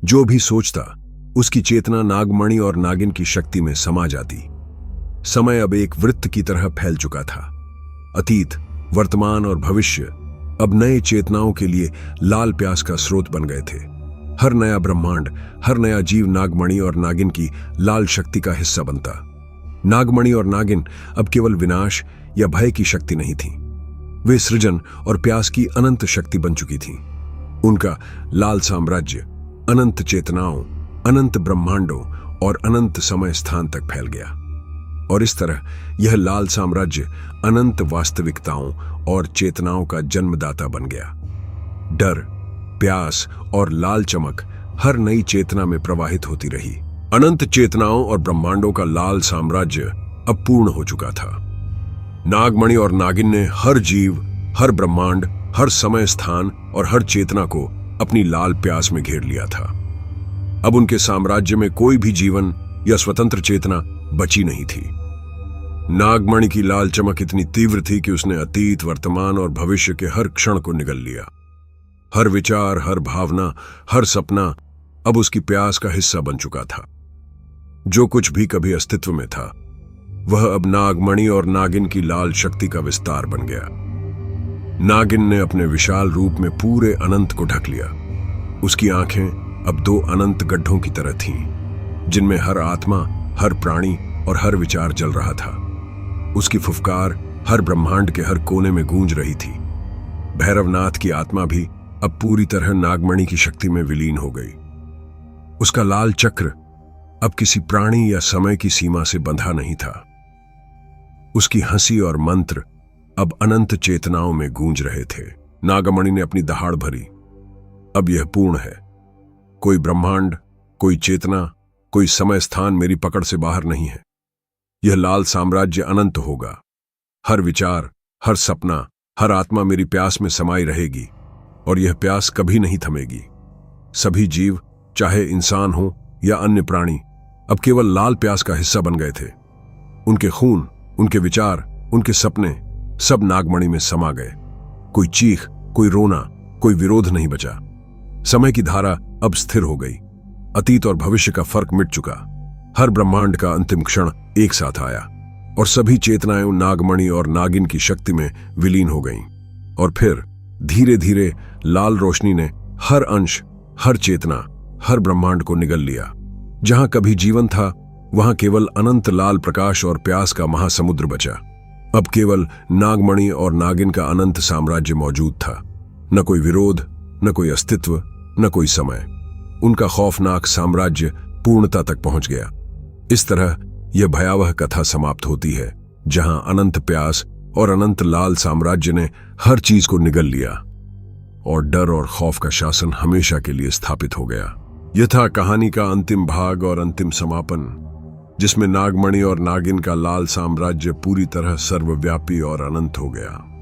जो भी सोचता उसकी चेतना नागमणि और नागिन की शक्ति में समा जाती। समय अब एक वृत्त की तरह फैल चुका था। अतीत, वर्तमान और भविष्य अब नए चेतनाओं के लिए लाल प्यास का स्रोत बन गए थे। हर नया ब्रह्मांड, हर नया जीव नागमणि और नागिन की लाल शक्ति का हिस्सा बनता। नागमणि और नागिन अब केवल विनाश या भय की शक्ति नहीं थी, वे सृजन और प्यास की अनंत शक्ति बन चुकी थीं। उनका लाल साम्राज्य अनंत चेतनाओं, अनंत ब्रह्मांडों और अनंत समय स्थान तक फैल गया। और इस तरह यह लाल साम्राज्य अनंत वास्तविकताओं और चेतनाओं का जन्मदाता बन गया। डर, प्यास और लाल चमक हर नई चेतना में प्रवाहित होती रही। अनंत चेतनाओं और ब्रह्मांडों का लाल साम्राज्य अब पूर्ण हो चुका था। नागमणि और नागिन ने हर जीव, हर ब्रह्मांड, हर समय स्थान और हर चेतना को अपनी लाल प्यास में घेर लिया था। अब उनके साम्राज्य में कोई भी जीवन या स्वतंत्र चेतना बची नहीं थी। नागमणि की लाल चमक इतनी तीव्र थी कि उसने अतीत, वर्तमान और भविष्य के हर क्षण को निगल लिया। हर विचार, हर भावना, हर सपना अब उसकी प्यास का हिस्सा बन चुका था। जो कुछ भी कभी अस्तित्व में था वह अब नागमणि और नागिन की लाल शक्ति का विस्तार बन गया। नागिन ने अपने विशाल रूप में पूरे अनंत को ढक लिया। उसकी आंखें अब दो अनंत गड्ढों की तरह थीं, जिनमें हर आत्मा, हर प्राणी और हर विचार जल रहा था। उसकी फुफकार हर ब्रह्मांड के हर कोने में गूंज रही थी। भैरवनाथ की आत्मा भी अब पूरी तरह नागमणि की शक्ति में विलीन हो गई। उसका लाल चक्र अब किसी प्राणी या समय की सीमा से बंधा नहीं था। उसकी हंसी और मंत्र अब अनंत चेतनाओं में गूंज रहे थे। नागमणि ने अपनी दहाड़ भरी। अब यह पूर्ण है। कोई ब्रह्मांड, कोई चेतना, कोई समय स्थान मेरी पकड़ से बाहर नहीं है। यह लाल साम्राज्य अनंत होगा। हर विचार, हर सपना, हर आत्मा मेरी प्यास में समाई रहेगी और यह प्यास कभी नहीं थमेगी। सभी जीव, चाहे इंसान हो या अन्य प्राणी, अब केवल लाल प्यास का हिस्सा बन गए थे। उनके खून, उनके विचार, उनके सपने सब नागमणि में समा गए। कोई चीख, कोई रोना, कोई विरोध नहीं बचा। समय की धारा अब स्थिर हो गई। अतीत और भविष्य का फर्क मिट चुका। हर ब्रह्मांड का अंतिम क्षण एक साथ आया और सभी चेतनाएं नागमणि और नागिन की शक्ति में विलीन हो गईं। और फिर धीरे धीरे लाल रोशनी ने हर अंश, हर चेतना, हर ब्रह्मांड को निगल लिया। जहां कभी जीवन था वहां केवल अनंत लाल प्रकाश और प्यास का महासमुद्र बचा। अब केवल नागमणि और नागिन का अनंत साम्राज्य मौजूद था। न कोई विरोध, न कोई अस्तित्व, न कोई समय। उनका खौफनाक साम्राज्य पूर्णता तक पहुंच गया। इस तरह यह भयावह कथा समाप्त होती है, जहां अनंत प्यास और अनंत लाल साम्राज्य ने हर चीज को निगल लिया और डर और खौफ का शासन हमेशा के लिए स्थापित हो गया। यह था कहानी का अंतिम भाग और अंतिम समापन, जिसमें नागमणि और नागिन का लाल साम्राज्य पूरी तरह सर्वव्यापी और अनंत हो गया।